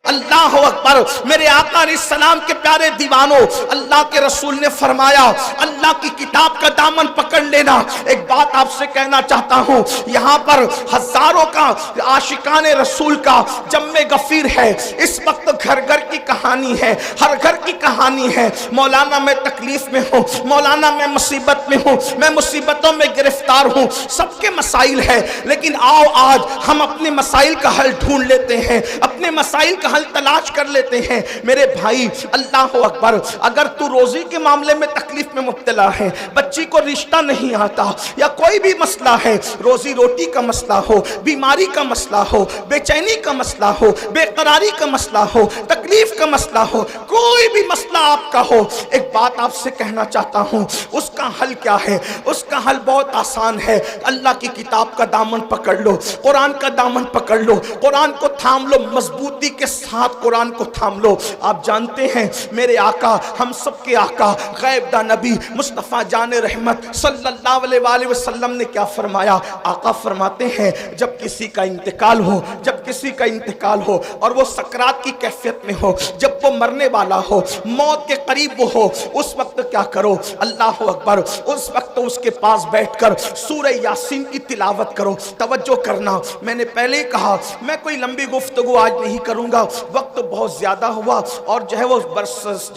اللہ اکبر، میرے آقا علیہ السلام کے پیارے دیوانوں، اللہ کے رسول نے فرمایا اللہ کی کتاب کا دامن پکڑ لینا۔ ایک بات آپ سے کہنا چاہتا ہوں، یہاں پر ہزاروں کا عاشقان رسول کا جمع غفیر ہے، اس وقت گھر گھر کی کہانی ہے، ہر گھر کی کہانی ہے، مولانا میں تکلیف میں ہوں، مولانا میں مصیبت میں ہوں، میں مصیبتوں میں گرفتار ہوں، سب کے مسائل ہے، لیکن آؤ آج ہم اپنے مسائل کا حل ڈھونڈ لیتے ہیں، اپنے مسائل کا حل تلاش کر لیتے ہیں۔ میرے بھائی اللہ اکبر، اگر تو روزی کے معاملے میں تکلیف میں مبتلا ہے، بچی کو رشتہ نہیں آتا، یا کوئی بھی مسئلہ ہے، روزی روٹی کا مسئلہ ہو، بیماری کا مسئلہ ہو، بے چینی کا مسئلہ ہو، بے قراری کا مسئلہ ہو، تکلیف کا مسئلہ ہو، کوئی بھی مسئلہ آپ کا ہو، ایک بات آپ سے کہنا چاہتا ہوں، اس کا حل کیا ہے؟ اس کا حل بہت آسان ہے، اللہ کی کتاب کا دامن پکڑ لو، قرآن کا دامن پکڑ لو، قرآن کو تھام لو، مضبوطی کے ساتھ قرآن کو تھام لو۔ آپ جانتے ہیں میرے آقا، ہم سب کے آقا، غیب دا نبی مصطفیٰ جان رحمت صلی اللہ علیہ وآلہ وسلم نے کیا فرمایا؟ آقا فرماتے ہیں جب کسی کا انتقال ہو، جب کسی کا انتقال ہو اور وہ سکرات کی کیفیت میں ہو، جب وہ مرنے والا ہو، موت کے قریب وہ ہو، اس وقت کیا کرو؟ اللہ اکبر، اس وقت اس کے پاس بیٹھ کر سورہ یاسین کی تلاوت کرو۔ توجہ کرنا، میں نے پہلے ہی کہا میں کوئی لمبی گفتگو آج نہیں کروں گا، وقت بہت زیادہ ہوا اور جو ہے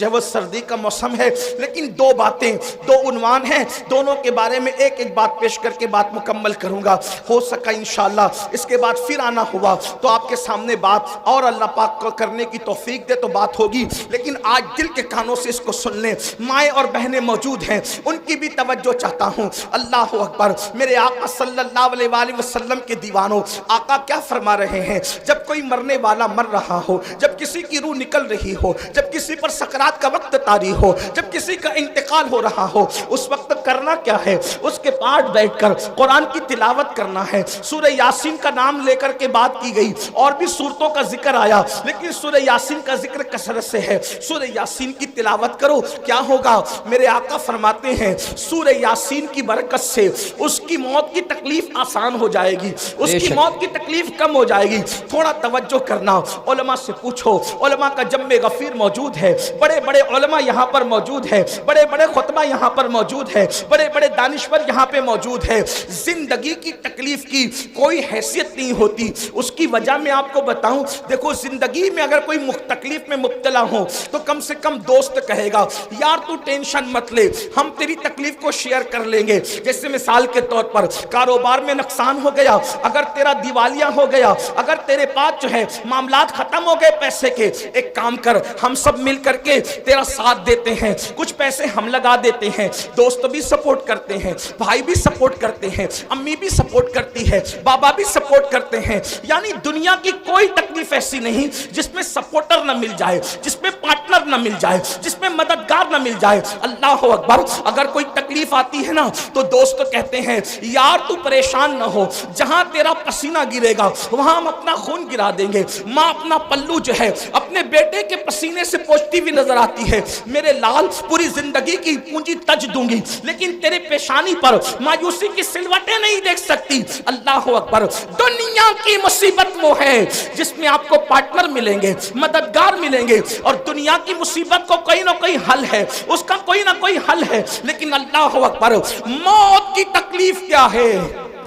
وہ سردی کا موسم ہے، لیکن دو باتیں، دو عنوان ہیں، دونوں کے بارے میں ایک ایک بات پیش کر کے بات مکمل کروں گا، ہو سکا انشاءاللہ اس کے بعد پھر آنا ہوا تو آپ کے سامنے بات اور اللہ پاک کو کرنے کی توفیق دے تو بات ہوگی، لیکن آج دل کے کانوں سے اس کو سن لیں۔ مائیں اور بہنیں موجود ہیں، ان کی بھی توجہ چاہتا ہوں۔ اللہ اکبر، میرے آقا صلی اللہ علیہ وآلہ وسلم کے دیوانوں، آقا کیا فرما رہے ہیں؟ جب کوئی مرنے والا مر رہا ہو، جب کسی کی روح نکل رہی ہو، جب کسی پر سکرات کا وقت طاری ہو، جب کسی کا انتقال ہو رہا ہو، اس وقت کرنا کیا ہے؟ اس کے پاس بیٹھ کر قرآن کی تلاوت کرنا ہے۔ سورہ یاسین کا نام لے کر کے بات کی گئی، اور بھی سورتوں کا ذکر آیا، لیکن سورہ یاسین کا ذکر کثرت سے ہے۔ سورہ یاسین کی تلاوت کرو، کیا ہوگا؟ میرے آقا فرماتے ہیں سورہ یاسین کی برکت سے اس کی موت کی تکلیف آسان ہو جائے گی، اس کی موت کی تکلیف کم ہو جائے گی۔ تھوڑا توجہ کرنا، علماء سے پوچھو، علماء کا جمع غفیر موجود ہے، بڑے بڑے علماء یہاں پر موجود ہے، بڑے بڑے خطبہ یہاں پر موجود ہے، بڑے بڑے دانشور یہاں پہ موجود ہے۔ زندگی کی تکلیف کی کوئی حیثیت نہیں ہوتی، اس کی وجہ میں آپ کو بتاؤں، دیکھو زندگی میں اگر کوئی تکلیف میں مبتلا ہو تو کم سے کم دوست کہے گا یار تو ٹینشن مت لے، ہم تیری تکلیف کو شیئر کر لیں گے۔ جیسے مثال کے طور پر کاروبار میں نقصان ہو گیا، اگر تیرا دیوالیہ ہو گیا، اگر تیرے پاس جو ہے معاملات ختم ہو گئے پیسے کے، ایک کام کر، ہم سب مل کر کے تیرا ساتھ دیتے ہیں، کچھ پیسے ہم لگا دیتے ہیں، دوست بھی سپورٹ کرتے ہیں، بھائی بھی سپورٹ کرتے ہیں، امی بھی سپورٹ کرتی ہے، بابا بھی سپورٹ کرتے ہیں۔ یعنی دنیا کی کوئی تکلیف ایسی نہیں جس میں سپورٹر نہ مل جائے، جس میں پارٹنر نہ مل جائے، جس میں مددگار نہ مل جائے۔ اللہ اکبر، اگر کوئی تکلیف آتی ہے نا تو دوست کہتے ہیں یار تو پریشان نہ ہو، جہاں تیرا پسینہ گرے گا وہاں ہم اپنا خون گرا دیں گے۔ ماں اپنا پلو جو ہے اپنے بیٹے کے پسینے سے پوچھتی ہوئی نظر آتی ہے، میرے لال پوری زندگی کی پونجی تج دوں گی لیکن تیرے پیشانی پر مایوسی کی سلوٹیں نہیں دیکھ سکتی۔ اللہ اکبر، دنیا کی مصیبت وہ ہے جس میں آپ کو پارٹنر ملیں گے، مددگار ملیں گے، اور دنیا کی مصیبت کو کوئی نہ کوئی حل ہے، اس کا کوئی نہ کوئی حل ہے، لیکن اللہ اکبر، موت کی تکلیف کیا ہے؟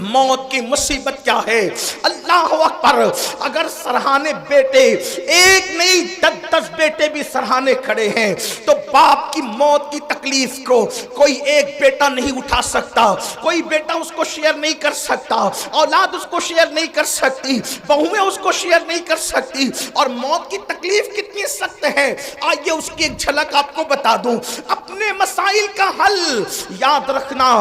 موت کی مصیبت کیا ہے؟ اللہ اکبر، اگر سرہانے بیٹے ایک نہیں 10 بیٹے بھی سرہانے کھڑے ہیں تو باپ کی موت کی تکلیف کو کوئی ایک بیٹا نہیں اٹھا سکتا، کوئی بیٹا اس کو شیئر نہیں کر سکتا، اولاد اس کو شیئر نہیں کر سکتی، بہویں اس کو شیئر نہیں کر سکتی۔ اور موت کی تکلیف کتنی سخت ہے، آئیے اس کی ایک جھلک آپ کو بتا دوں۔ اپنے مسائل کا حل یاد رکھنا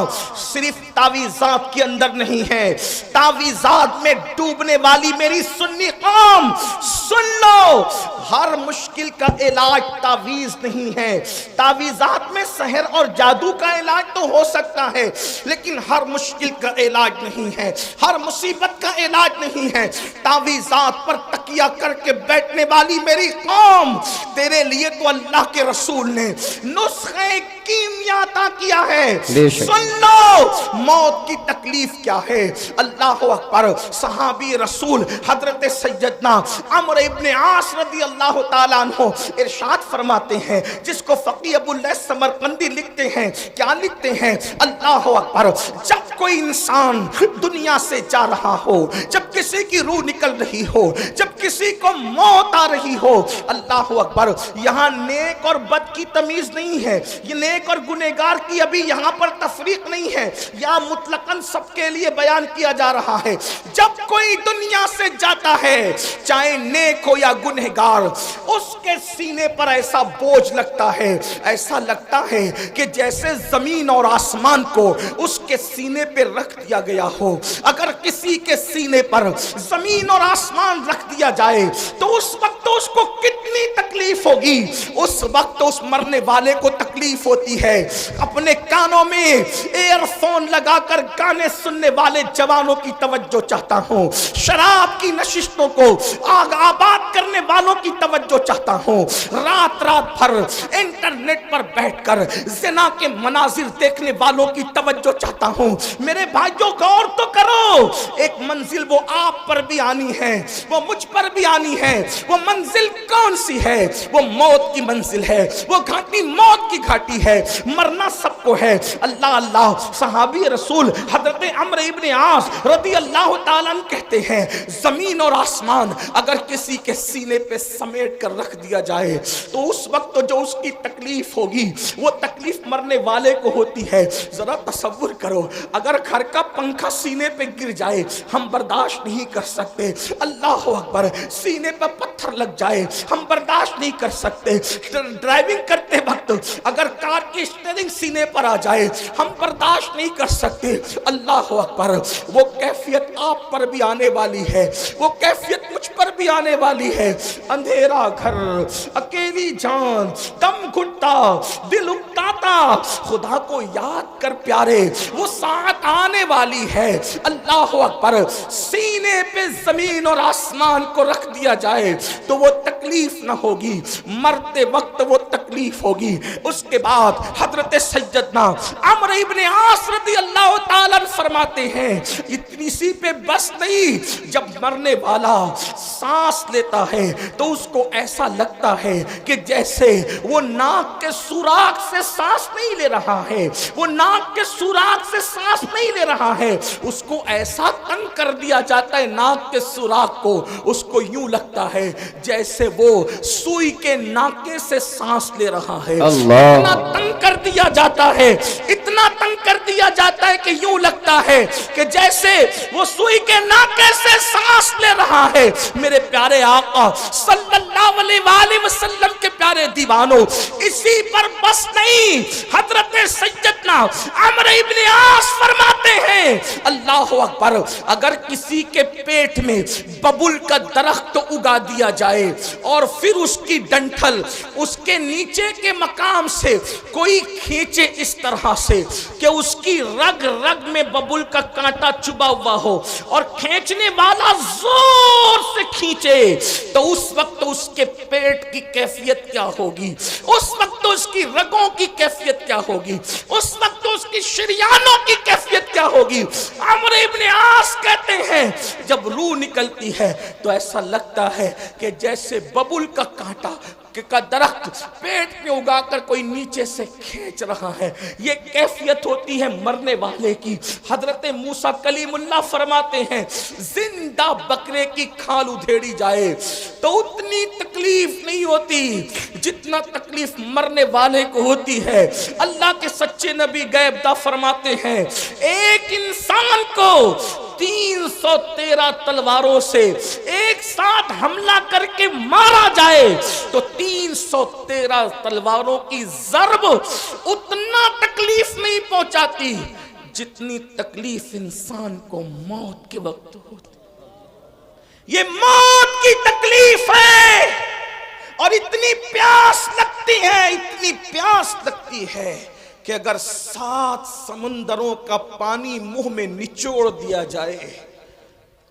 صرف تعویذات کے اندر نہیں ہے، تعویذات میں ڈوبنے والی میری سنی قوم سن لو، ہر مشکل کا علاج تعویذ نہیں ہے۔ تعویذات میں سحر اور جادو کا علاج تو ہو سکتا ہے لیکن ہر مشکل کا علاج نہیں ہے، ہر مصیبت کا علاج نہیں ہے۔ تعویذات پر تکیہ کر کے بیٹھنے والی میری قوم، تیرے لیے تو اللہ کے رسول نے نسخہ کیمیا عطا کیا ہے۔ سن لو موت کی تکلیف کیا ہے۔ اللہ اکبر، صحابی رسول حضرت سیدنا عمرو ابن عاص رضی اللہ اللہ تعالیٰ عنہ ارشاد فرماتے ہیں، جس کو فقیہ ابو اللیث سمرقندی لکھتے ہیں، کیا لکھتے ہیں؟ اللہ اکبر، جب کوئی انسان دنیا سے جا رہا ہو، جب کسی کی روح نکل رہی ہو، جب کسی کو موت آ رہی ہو، اللہ اکبر، یہاں نیک اور بد کی تمیز نہیں ہے، یہ نیک اور گنہگار کی ابھی یہاں پر تفریق نہیں ہے، یا مطلقاً سب کے لیے بیان کیا جا رہا ہے۔ جب کوئی دنیا سے جاتا ہے، چاہے نیک ہو یا گنہگار، اس کے سینے پر ایسا بوجھ لگتا ہے، ایسا لگتا ہے کہ جیسے زمین اور آسمان کو اس کے سینے پہ رکھ دیا گیا ہو۔ اگر کسی کے سینے پر زمین اور آسمان رکھ دیا جائے تو اس وقت اس کو کتنی تکلیف ہوگی، اس وقت اس مرنے والے کو تکلیف ہوتی ہے۔ اپنے کانوں میں ایئر فون لگا کر گانے سننے والے جوانوں کی توجہ چاہتا ہوں، شراب کی نشستوں کو آگ آباد کرنے والوں کی توجہ چاہتا ہوں، رات رات بھر انٹرنیٹ پر بیٹھ کر زنا کے مناظر دیکھنے والوں کی توجہ چاہتا ہوں۔ میرے بھائیوں غور تو کرو، ایک منزل وہ آپ پر بھی آنی ہے، وہ مجھ پر بھی آنی ہے۔ وہ منزل کون سی ہے؟ وہ موت کی منزل ہے، وہ گھاٹی موت کی گھاٹی ہے، مرنا سب کو ہے۔ اللہ اللہ، صحابی رسول حضرت عمرو ابن عاص رضی اللہ تعالیٰ عنہ کہتے ہیں، زمین اور آسمان اگر کسی کے سینے پہ سمیٹ کر رکھ دیا جائے تو اس وقت جو اس کی تکلیف ہوگی وہ تکلیف مرنے والے کو ہوتی ہے۔ ذرا تصور کرو، اگر گھر کا پنکھا سینے پہ گر جائے ہم برداشت نہیں کر سکتے، اللہ اکبر، سینے پہ پتھر لگ جائے ہم برداشت نہیں کر سکتے، ڈرائیونگ کرتے وقت اگر کار کی اسٹیئرنگ سینے پر آ جائے ہم برداشت نہیں کر سکتے۔ اللہ اکبر، وہ کیفیت آپ پر بھی آنے والی ہے، وہ کیفیت مجھ پر بھی آنے والی ہے۔ اندھیرا گھر، اکیلی جان، دم گھٹتا، دل اکتاتا، خدا کو یاد کر پیارے، وہ ساتھ آنے والی ہے۔ اللہ اکبر، سینے پہ زمین اور آسمان کو رکھ دیا جائے تو وہ تکلیف نہ ہوگی، مرتے وقت وہ تکلیف ہوگی۔ اس کے بعد حضرت سیدنا عمرو ابن عاص رضی اللہ تعالیٰ فرماتے ہیں، اتنی سی پہ بس نہیں، جب مرنے والا سانس لیتا ہے تو اس کو ایسا لگتا ہے کہ جیسے وہ ناک کے سوراخ سے سانس نہیں لے رہا ہے، وہ ناک کے سوراخ سے سانس نہیں لے رہا ہے، اس کو ایسا تنگ کر دیا جاتا ہے ناک کے سوراخ کو، اس کو یوں لگتا ہے جیسے وہ سوئی کے ناکے سے سانس لے رہا ہے۔ اتنا تنگ کر دیا جاتا ہے، اتنا تنگ کر دیا جاتا ہے کہ یوں لگتا ہے کہ جیسے وہ سوئی کے ناکے سے سانس لے رہا ہے۔ میرے پیارے آقا صلی اللہ علیہ وآلہ وسلم کے پیارے دیوانوں، اسی پر بس نہیں، حضرت سیدنا عمرو ابن عاص فرماتے ہیں، اللہ اکبر، اگر کسی کے پیٹ میں ببل کا درخت اگا دیا جائے اور پھر اس کی ڈنٹھل اس کے نیچے کے مقام سے کوئی کھینچے اس طرح سے کہ اس کی رگ رگ میں ببل کا کانٹا چبا ہوا ہو اور کھینچنے والا زور سے کھینچے تو اس وقت اس کے پیٹ کی کیفیت کیا ہوگی، اس وقت اس کی رگوں کی کیفیت کیا ہوگی، اس وقت اس کی شریانوں کی کیفیت کیا ہوگی۔ عمرو ابن عاص کہتے ہیں جب روح نکلتی ہے تو ایسا لگتا ہے کہ جیسے ببل کا کانٹا کا درخت پیٹ میں اگا کر کوئی نیچے سے کھینچ رہا ہے، یہ کیفیت ہوتی ہے مرنے والے کی۔ حضرت موسیٰ کلیم اللہ فرماتے ہیں، زندہ بکرے کی کھال ادھیڑی جائے تو اتنی تکلیف نہیں ہوتی جتنا تکلیف مرنے والے کو ہوتی ہے۔ اللہ کے سچے نبی غیب داں فرماتے ہیں، ایک انسان کو 313 تلواروں سے ایک ساتھ حملہ کر کے مارا جائے تو 313 تلواروں کی ضرب اتنا تکلیف نہیں پہنچاتی جتنی تکلیف انسان کو موت کے وقت ہوتی۔ یہ موت کی تکلیف ہے اور اتنی پیاس لگتی ہے، اتنی پیاس لگتی ہے کہ اگر 7 سمندروں کا پانی منہ میں نچوڑ دیا جائے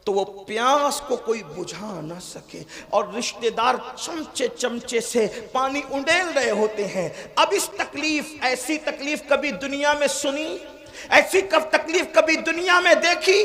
تو وہ پیاس کو کوئی بجھا نہ سکے، اور رشتہ دار چمچے چمچے سے پانی انڈیل رہے ہوتے ہیں۔ اب اس تکلیف، ایسی تکلیف کبھی دنیا میں سنی، ایسی تکلیف کبھی دنیا میں دیکھی؟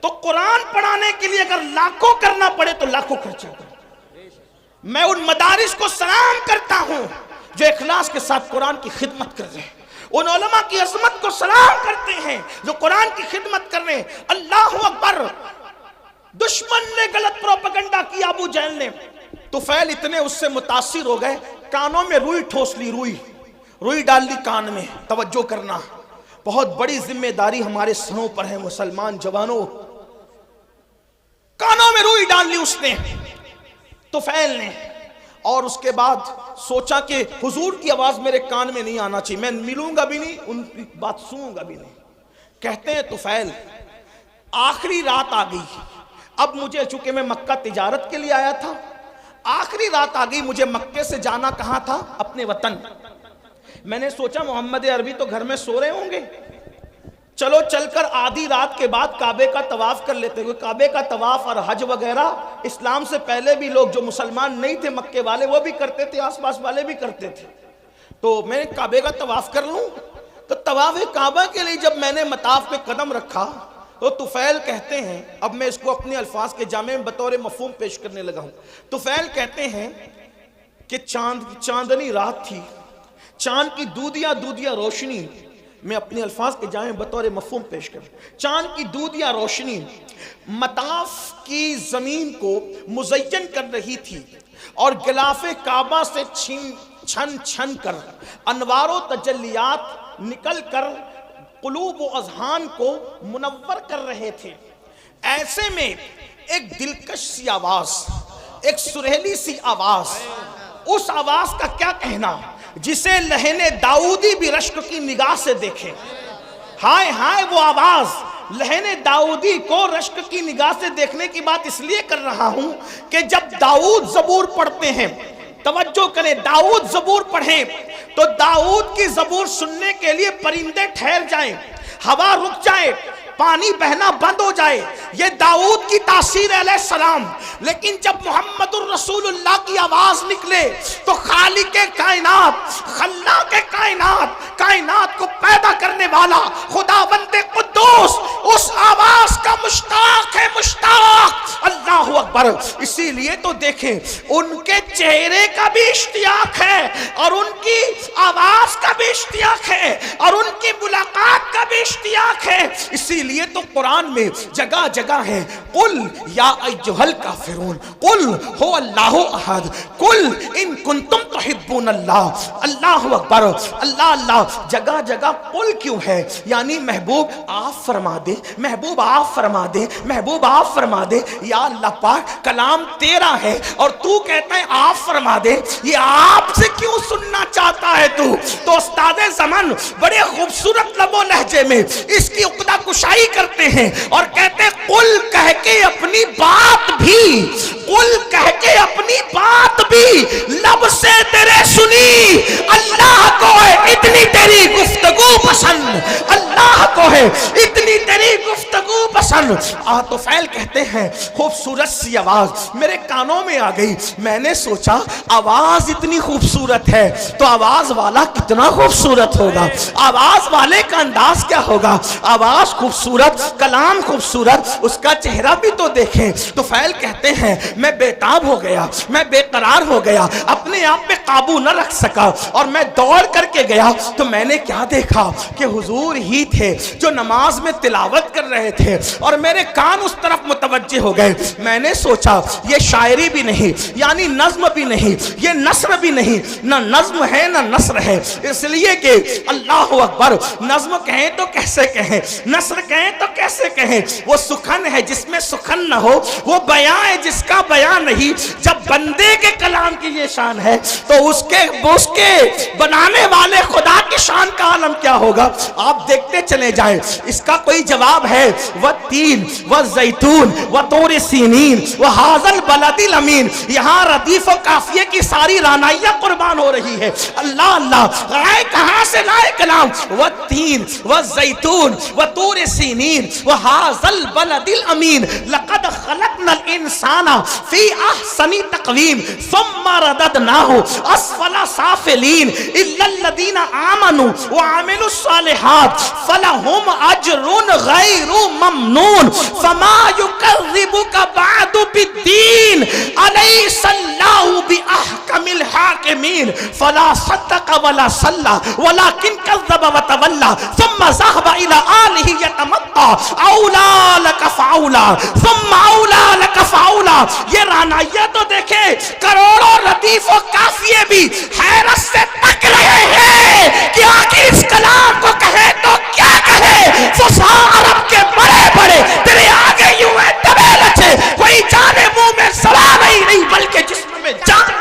تو قرآن پڑھانے کے لیے اگر لاکھوں کرنا پڑے تو لاکھوں خرچہ کرو۔ میں ان مدارس کو سلام کرتا ہوں جو اخلاص کے ساتھ قرآن کی خدمت کر رہے ہیں، ان علماء کی عظمت کو سلام کرتے ہیں جو قرآن کی خدمت کر رہے ہیں۔ اللہ اکبر۔ دشمن نے غلط پروپیگنڈا کیا، ابو جہل نے، طفیل اتنے اس سے متاثر ہو گئے، کانوں میں روئی ٹھوس لی، روئی ڈال لی کان میں۔ توجہ کرنا، بہت بڑی ذمہ داری ہمارے سروں پر ہے مسلمان جوانوں۔ کانوں میں روئی ڈال لی اس نے، طفیل نے، اور اس کے بعد سوچا کہ حضور کی آواز میرے کان میں نہیں آنا چاہیے، میں ملوں گا بھی نہیں، ان کی بات سنوں گا بھی نہیں۔ کہتے ہیں طفیل آخری رات آ گئی، اب مجھے چونکہ میں مکہ تجارت کے لیے آیا تھا، آخری رات آ گئی، مجھے مکے سے جانا کہاں تھا؟ اپنے وطن۔ میں نے سوچا محمد عربی تو گھر میں سو رہے ہوں گے، چلو چل کر آدھی رات کے بعد کعبے کا طواف کر لیتے ہیں۔ کعبے کا طواف اور حج وغیرہ اسلام سے پہلے بھی لوگ جو مسلمان نہیں تھے مکے والے وہ بھی کرتے تھے، آس پاس والے بھی کرتے تھے، تو میں کعبے کا طواف کر لوں۔ تو طواف کعبہ کے لیے جب میں نے مطاف پہ قدم رکھا تو طفیل کہتے ہیں، اب میں اس کو اپنے الفاظ کے جامع میں بطور مفہوم پیش کرنے لگا ہوں۔ طفیل کہتے ہیں کہ چاندنی رات تھی، چاند کی دودیا روشنی، میں اپنے الفاظ کے جامع بطور مفہوم پیش کروں، چاند کی دودیا روشنی مطاف کی زمین کو مزین کر رہی تھی، اور غلاف کعبہ سے چھن کر انوار و تجلیات نکل کر قلوب و اذہان کو منور کر رہے تھے۔ ایسے میں ایک دلکش سی آواز، ایک سریلی سی آواز، اس آواز کا کیا کہنا جسے لہن داؤدی بھی رشک کی نگاہ سے دیکھے۔ ہائے ہائے وہ آواز، لہن داؤدی کو رشک کی نگاہ سے دیکھنے کی بات اس لیے کر رہا ہوں کہ جب داؤد زبور پڑھتے ہیں، توجہ کریں، داؤد زبور پڑھیں تو داؤد کی زبور سننے کے لیے پرندے ٹھہر جائیں، ہوا رک جائے، پانی بہنا بند ہو جائے، یہ داؤد کی تاثیر علیہ السلام۔ لیکن جب محمد الرسول اللہ کی آواز نکلے تو خالق کائنات، خلاق کائنات، کائنات کو پیدا کرنے والا خداوند قدوس اس آواز کا مشتاق ہے، مشتاق۔ اللہ اکبر۔ اسی لیے تو دیکھیں ان کے چہرے کا بھی اشتیاق ہے اور ان کی آواز کا بھی اشتیاق ہے اور ان کی ملاقات کا بھی اشتیاق ہے۔ اسی لیے تو قرآن میں جگہ جگہ ہے، قل یا ایھا الکافرون، قل هو اللہ احد، قل ان کنتم تحبون اللہ۔ اللہ اکبر، اللہ اللہ، جگہ جگہ قل کیوں ہے؟ یعنی محبوب آپ فرما دے، محبوب آپ فرما دے، محبوب آپ فرما دے۔ یا اللہ پاک کلام تیرا ہے اور تو کہتا ہے آپ فرما دے، یہ آپ سے کیوں سننا چاہتا ہے تو استاد زمان بڑے خوبصورت لب و لہجے میں اس کی عقدہ کشائی کرتے ہیں اور کہتے ہیں قل کہہ کے اپنی بات بھی، قل کہہ کے اپنی بات بھی لب سے تیرے سنی۔ اللہ کو ہے اتنی تیری گفتگو پسند، اللہ کو ہے اتنی تیری گفتگو پسند۔ طفیل کہتے ہیں خوبصورت سی آواز میرے کانوں میں آ گئی، میں نے سوچا آواز اتنی خوبصورت ہے تو آواز والا کتنا خوبصورت ہوگا، آواز والے کا انداز کیا ہوگا، آواز خوبصورت، کلام خوبصورت، اس کا چہرہ بھی تو دیکھیں۔ طفیل کہتے ہیں میں بےتاب ہو گیا، میں بے قرار ہو گیا، اپنے آپ پہ قابو نہ رکھ سکا، اور میں دوڑ کر کے گیا تو میں نے کیا دیکھا کہ حضور ہی تھے جو نماز میں تلاوت کر رہے تھے اور میرے کان اس طرف متوجہ ہو گئے۔ میں نے سوچا یہ شاعری بھی نہیں، یعنی نظم بھی نہیں، یہ نثر بھی نہیں، نہ نظم ہے نہ نثر ہے، اس لیے کہ اللہ اکبر، نظم کہیں تو کیسے کہیں، نثر کہیں تو کیسے کہیں، وہ سخن ہے جس میں سخن نہ ہو، وہ بیان ہے جس کا بیان نہیں۔ جب بندے کے کلام کی یہ شان ہے تو اس کے بنانے والے خدا کی شان کا عالم کیا ہوگا؟ آپ دیکھتے چلے جائیں، اس کا کوئی جواب ہے والتین والزیتون وطور سینین وہذا البلد الامین۔ یہاں ردیف و قافیے کی ساری رانائیاں قربان ہو رہی ہے۔ اللہ اللہ، آئے کہاں سے لائے کلام؟ والتین والزیتون وطور سینین وہذا البلد الامین لقد خلقنا الانسان فی احسن تقویم ثم رددناہ اسفل سافلین الا الذین آمنوا وعملوا الصالحات فلہم اجر غیر ممنون فما یکذبک بعد بالدین الیس اللہ باحکم الحاکمین فلا صدق ولا صلی ولكن كذب وتولى ثم ذهب الى آلہ یتمطى اولا لک فاولا ثم اولا لک فاولا. یہ رعنائیہ تو دیکھیں کروڑوں ردیف و قافیے بھی حیرت سے تک رہے ہیں کہ آخر اس کلام کو کہے تو کیا کہے. فصحاء عرب کے بڑے بڑے تیرے آگے یوں ہے دبے لچے کوئی جانے منہ میں سوال ہی نہیں بلکہ جسم میں جان.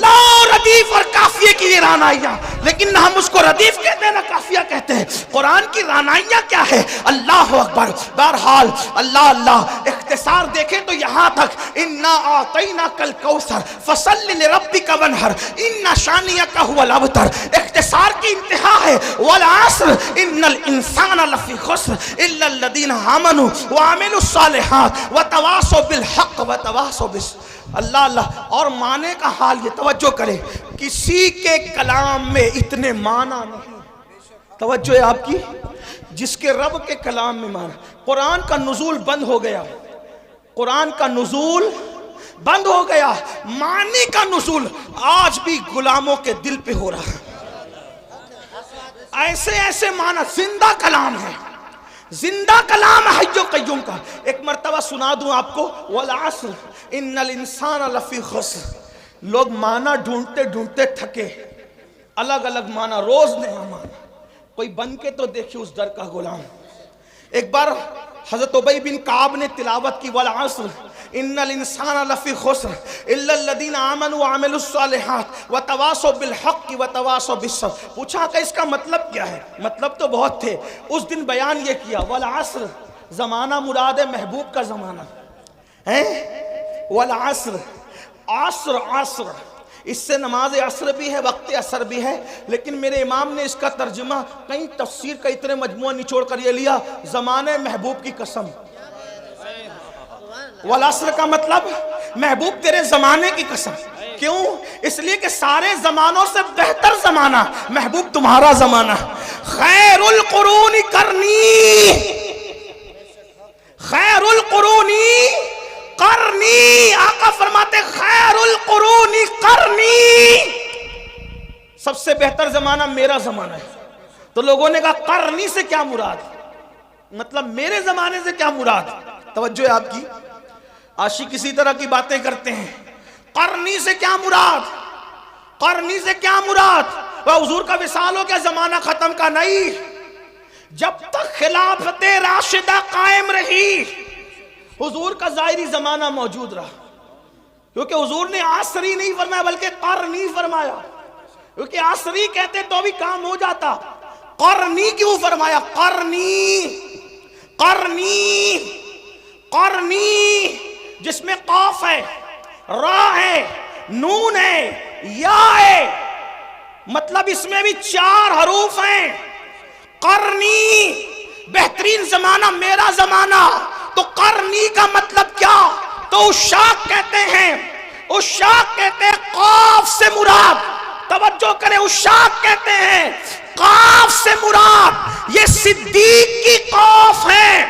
لا ردیف اور قافیے کی یہ رعنائیاں لیکن نہ ہم اس کو ردیف کہتے ہیں نہ قافیہ کہتے ہیں. قرآن کی رعنائیاں کیا ہے؟ اللہ اکبر. بہرحال اللہ اللہ اختصار دیکھیں تو یہاں تک انا اعطیناک الکوثر فصل لربک وانحر ان شانئک هو الابتر. اختصار کی انتہا ہے والعصر ان الانسان لفی خسر الا الذین آمنوا وعملوا الصالحات وتواصوا بالحق وتواصوا بالصبر. اللہ اللہ. اور معنی کا حال یہ توجہ کرے کسی کے کلام میں اتنے معنی نہیں. توجہ ہے آپ کی جس کے رب کے کلام میں معنی. قرآن کا نزول بند ہو گیا. قرآن کا نزول بند ہو گیا. معنی کا نزول آج بھی غلاموں کے دل پہ ہو رہا ہے. ایسے ایسے معنی زندہ کلام ہے. زندہ کلام حی و قیوم کا. ایک مرتبہ سنا دوں آپ کو والعصر ان الانسان لفی خسر. لوگ معنی ڈھونڈتے ڈھونڈتے تھکے. الگ الگ معنی روز نیا معنی. کوئی بن کے تو دیکھیں اس در کا غلام. ایک بار حضرت ابی بن کعب نے تلاوت کی والعصر ان الانسان لفی خسر الا الذین آمنوا وعملوا الصالحات وتواصوا بالحق وتواصوا بالصبر. پوچھا کہ اس کا مطلب کیا ہے؟ مطلب تو بہت تھے. اس دن بیان یہ کیا والعصر زمانہ مراد ہے محبوب کا زمانہ ہے. والعصر عصر عصر اس سے نماز عصر بھی ہے وقت عصر بھی ہے لیکن میرے امام نے اس کا ترجمہ کئی تفسیر کا اتنے مجموعہ نچوڑ کر یہ لیا زمانے محبوب کی قسم. والعصر کا مطلب محبوب تیرے زمانے کی قسم. کیوں؟ اس لیے کہ سارے زمانوں سے بہتر زمانہ محبوب تمہارا زمانہ. خیر القرون کرنی خیر القرون کرنی. آقا فرماتے خیر القرون کرنی. سب سے بہتر زمانہ میرا زمانہ ہے. تو لوگوں نے کہا کرنی سے کیا مراد؟ مطلب میرے زمانے سے کیا مراد؟ توجہ ہے آپ کی. عاشق کسی طرح کی باتیں کرتے ہیں. قرنی سے کیا مراد؟ قرنی سے کیا مراد؟ وہ حضور کا وصال ہو کیا زمانہ ختم کا نہیں. جب تک خلافت راشدہ قائم رہی حضور کا ظاہری زمانہ موجود رہا. کیونکہ حضور نے عصری نہیں فرمایا بلکہ قرنی فرمایا. کیونکہ عصری کہتے تو بھی کام ہو جاتا. قرنی کیوں فرمایا؟ قرنی قرنی قرنی جس میں قاف ہے را ہے نون ہے یا ہے. مطلب اس میں بھی 4 حروف ہیں. قرنی بہترین زمانہ میرا زمانہ. تو قرنی کا مطلب کیا؟ تو عشاق کہتے ہیں. عشاق کہتے ہیں قاف سے مراد. توجہ کریں عشاق کہتے ہیں قاف سے مراد یہ صدیق کی قاف ہے.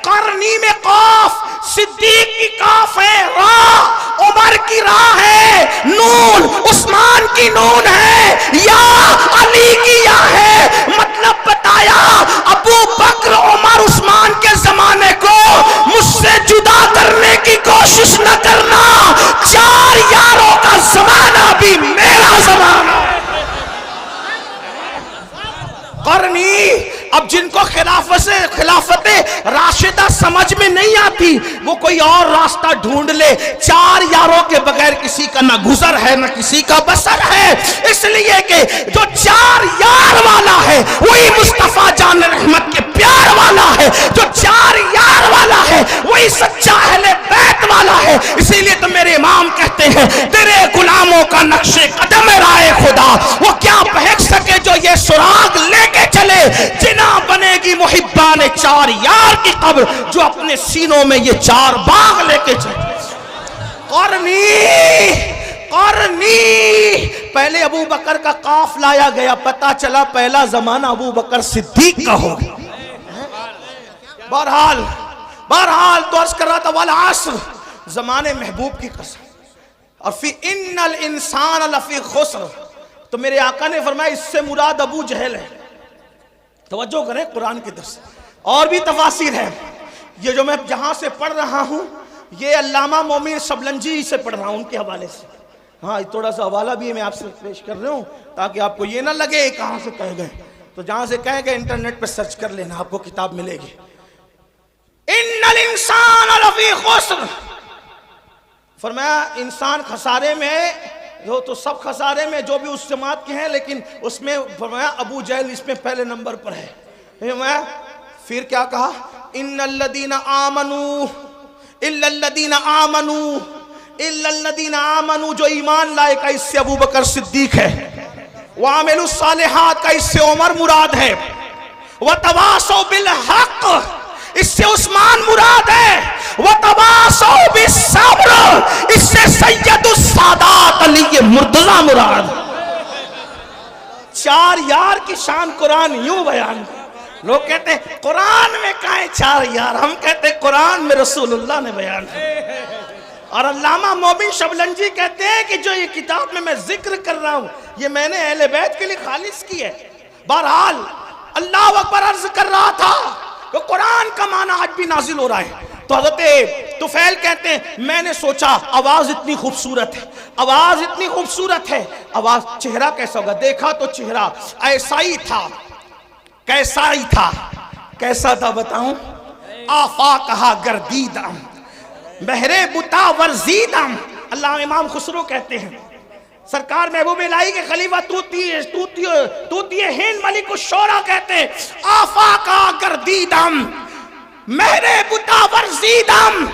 قرنی میں قاف صدیق کی قاف ہے. را عمر کی را ہے. نون عثمان کی نون ہے. یا علی کی یا ہے. مطلب بتایا ابو بکر عمر عثمان کے زمانے کو مجھ سے جدا کرنے کی کوشش نہ کرنا. 4 یاروں کا زمانہ بھی میرا زمانہ. قرنی. اب جن کو خلافت راشدہ سمجھ میں نہیں آتی وہ کوئی اور راستہ ڈھونڈ لے. 4 یاروں کے بغیر کسی کا نہ گزر ہے نہ کسی کا بسر ہے. اس لیے کہ جو 4 یار والا ہے وہی مصطفیٰ جان رحمت کے پیار والا ہے. جو 4 یار والا ہے وہی سچا اہل بیت والا ہے. اسی لیے تو میرے امام کہتے ہیں تیرے غلاموں کا نقش قدم رائے خدا وہ کیا بہک سکے جو 4 یار کی قبر جو اپنے سینوں میں یہ 4 باغ لے کے چلے. قرنی پہلے ابو بکر کا قاف لایا گیا, پتا چلا پہلا زمانہ ابو بکر صدیق کا ہو گیا. بہرحال تو عرض کر رہا تھا والعصر, زمانے محبوب کی قسم. اور فی ان الانسان لفی خسر, تو میرے آقا نے فرمایا اس سے مراد ابو جہل ہے. توجہ کریں قرآن کے درس, اور بھی تفاسیر ہیں. یہ جو میں جہاں سے پڑھ رہا ہوں یہ علامہ مومن شبلنجی سے پڑھ رہا ہوں, ان کے حوالے سے. ہاں تھوڑا سا حوالہ بھی میں آپ سے پیش کر رہا ہوں تاکہ آپ کو یہ نہ لگے کہاں سے کہہ گئے. تو جہاں سے کہہ گئے انٹرنیٹ پہ سرچ کر لینا, آپ کو کتاب ملے گی. ان الانسان لفی خسر, فرمایا انسان خسارے میں, جو تو سب خسارے میں جو بھی اس جماعت کے ہیں, لیکن اس میں فرمایا ابو جہل اس میں پہلے نمبر پر ہے. پھر کیا کہا, ان الذین آمنوا الا الذین آمنوا الا الذین آمنوا, جو ایمان لائے کا اس سے ابو بکر صدیق ہے. وعملوا الصالحات کا اس سے عمر مراد ہے. وتواصوا بالحق اس سے عثمان مراد ہے. وتواصوا بالصبر اس سے سید السادات علی مرتضی مراد. 4 یار کی شان قرآن یوں بیان. لوگ کہتے ہیں قرآن میں کہاں ہے 4 یار, ہم کہتے ہیں قرآن میں رسول اللہ نے بیان. اور علامہ مومن شبلنجی کہتے ہیں کہ جو یہ کتاب میں ذکر کر رہا ہوں یہ میں نے اہل بیت کے لیے خالص کی ہے. بہرحال اللہ اکبر عرض کر رہا تھا کہ قرآن کا معنی آج بھی نازل ہو رہا ہے. تو حضرت طفیل کہتے ہیں میں نے سوچا آواز اتنی خوبصورت ہے, آواز اتنی خوبصورت ہے, آواز, چہرہ کیسا ہوگا. دیکھا تو چہرہ ایسا ہی تھا. کیسا ہی تھا, کیسا تھا بتاؤں. آفاقہا گردیدم بہرے بتا ورزیدم. اللہ امام خسرو کہتے ہیں سرکار محبوب الہی کے خلیفہ توتی ہند ملک الشورى کہتے ہیں آفاقہا گردیدم مہرے بتا ورزیدم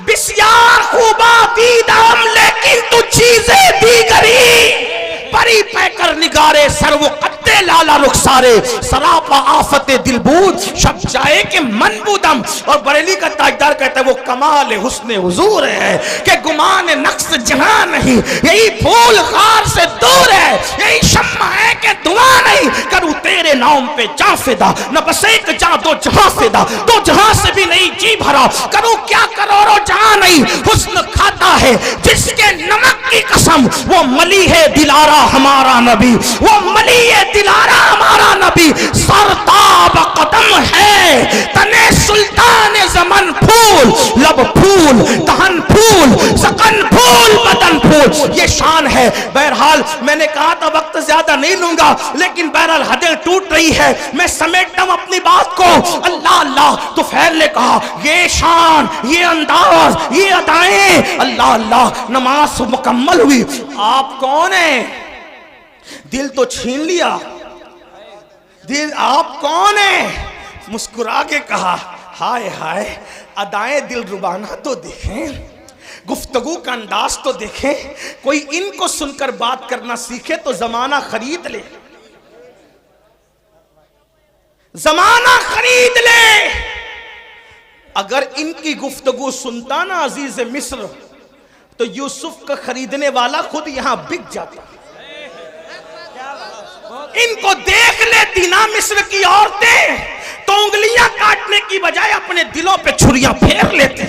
بسیار خوبا دیدم لیکن تو چیزیں دیگری پری پیکر نگارے سر و قدے لالا رخسارے سراپا آفت دل بود شب جائے کہ من بودم. اور بریلی کا تاجدار کہتا ہے وہ کمال حسن حضور ہے کہ گمان نقص جہاں نہیں, یہی پھول خار سے دور ہے, یہی شمع ہے کہ دعا نہیں. کروں تیرے نام پہ جاں فدا نہ بس ایک جاں دو جہاں فدا, دو جہاں سے بھی نہیں جی بھرا. کروں کیا کروڑوں جہاں نہیں, حسن کھاتا ہے جس کے نمک کی قسم. وہ ملی ہے دلارا ہمارا نبی, وہ ملی ہے دلارا ہمارا نبی. سرتاب قدم ہے تنے سلطان زمن پھول, لب پھول دہن پھول سکن پھول بدن پھول. یہ شان ہے. بہرحال میں نے کہا تھا وقت زیادہ نہیں لوں گا, لیکن بہرحال حدیں ٹوٹ رہی ہے, میں سمیٹتا ہوں اپنی بات کو. اللہ اللہ تو طفیل نے کہا یہ شان, یہ انداز, یہ ادائیں. اللہ اللہ نماز مکمل ہوئی. آپ کون ہیں؟ دل تو چھین لیا. دل آپ کون ہیں؟ مسکرا کے کہا ہائے ہائے ادائیں دل ربانہ تو دیکھیں, گفتگو کا انداز تو دیکھیں. کوئی ان کو سن کر بات کرنا سیکھے تو زمانہ خرید لے, زمانہ خرید لے. اگر ان کی گفتگو سنتا نا عزیز مصر تو یوسف کا خریدنے والا خود یہاں بک جاتا. ان کو دیکھ لیتی نا مصر کی عورتیں تو انگلیاں کاٹنے کی بجائے اپنے دلوں پہ چھریاں پھیر لیتے.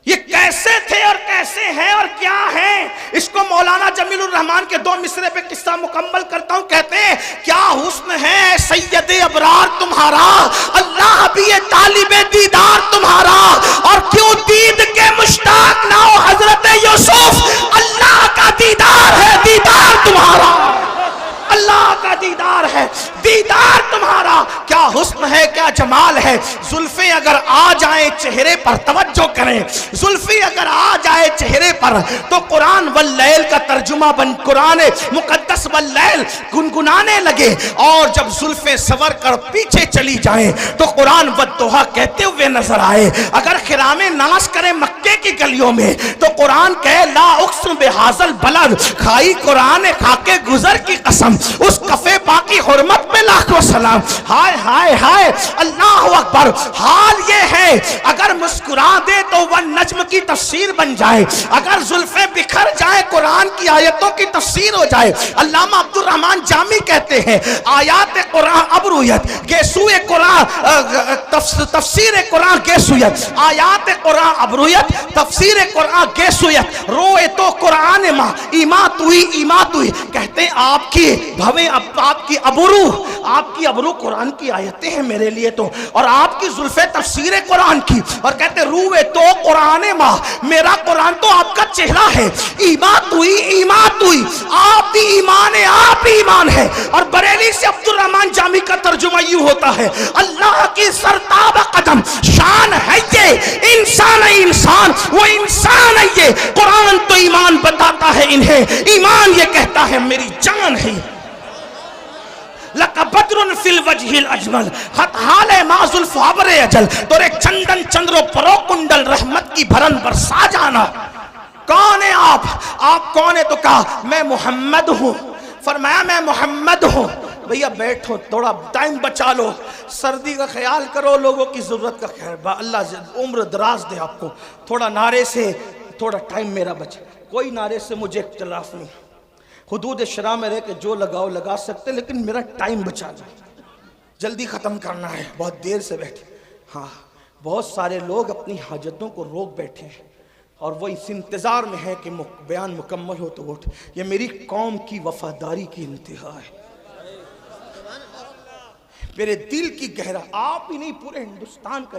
یہ کیسے تھے اور کیسے ہیں اور کیا ہیں, اس کو مولانا جمیل الرحمان کے 2 مصرے پہ قصہ مکمل کرتا ہوں. کہتے ہیں کیا حسن ہے سید ابرار تمہارا, اللہ بھی یہ طالب دیدار تمہارا, اور کیوں دید کے مشتاق نہ ہو حضرت یوسف, اللہ کا دیدار ہے دیدار تمہارا, اللہ کا دیدار ہے دیدار تمہارا. کیا حسن ہے کیا جمال ہے. زلفیں اگر آ جائیں چہرے پر, توجہ کریں, زلفیں اگر آ جائے چہرے پر تو قرآن واللیل کا ترجمہ بن قرآن مقدس واللیل گنگنانے لگے. اور جب زلفیں سور کر پیچھے چلی جائیں تو قرآن والضحیٰ کہتے ہوئے نظر آئے. اگر خرام ناز کریں مکے کی گلیوں میں تو قرآن کہے لا اقسم بہذا البلد, کھائی قرآن کھا کے گزر کی قسم, اس کفے باقی حرمت میں لاکھوں سلام. ہائے ہائے ہائے اللہ اکبر. حال یہ ہے اگر مسکرا دے تو وہ نجم کی تفسیر بن جائے, اگر زلفیں بکھر جائیں قرآن کی آیتوں کی تفسیر ہو جائے. علامہ عبد الرحمن جامی کہتے ہیں آیات قرآن ابرویت گیسوئے قرآن تفسیر قرآن گیسویت, آیات قرآن ابرویت تفسیر قرآن گیسویت, روئے تو قرآن ماں ایمات ہوئی. کہتے ہیں آپ کی بھویں آپ کی ابرو قرآن کی آیتیں ہیں میرے لیے تو, اور آپ کی زلفیں تفسیر قرآن کی, اور کہتے ہیں روئے تو قرآن ماں, میرا قرآن تو آپ کا چہرہ ہے. ایمات ہوئی آپ بھی ایمان ہے, آپ بھی ایمان ہے. اور بریلی سے عبد الرحمن جامی کا ترجمہ یوں ہوتا ہے اللہ کی سرتاب قدم شان ہے انسان وہ انسان ہے یہ. قرآن تو ایمان بتاتا ہے انہیں, ایمان یہ کہتا ہے میری جان ہے. لَكَ بَدْرٌ فِي الْوَجْهِ الْأَجْمَلِ خطحال ماز الفابر اجل تورے چندن چندرو پرو کنڈل رحمت کی بھرن برسا جانا. کون ہے آپ کون ہے؟ تو کہا میں محمد ہوں. فرمایا میں محمد ہوں. بھیا بیٹھو, تھوڑا ٹائم بچا لو, سردی کا خیال کرو, لوگوں کی ضرورت کا خیر, اللہ عمر دراز دے آپ کو. تھوڑا نعرے سے تھوڑا ٹائم میرا بچے, کوئی نعرے سے مجھے اختلاف نہیں, حدود شرع میں رہ کے جو لگاؤ لگا سکتے, لیکن میرا ٹائم بچا لو, جلدی ختم کرنا ہے, بہت دیر سے بیٹھے. ہاں بہت سارے لوگ اپنی حاجتوں کو روک بیٹھے ہیں اور وہ اس انتظار میں ہے کہ بیان مکمل ہو تو اٹھ. یہ میری قوم کی وفاداری کی انتہا ہے, میرے دل کی گہرا, آپ ہی نہیں پورے ہندوستان کا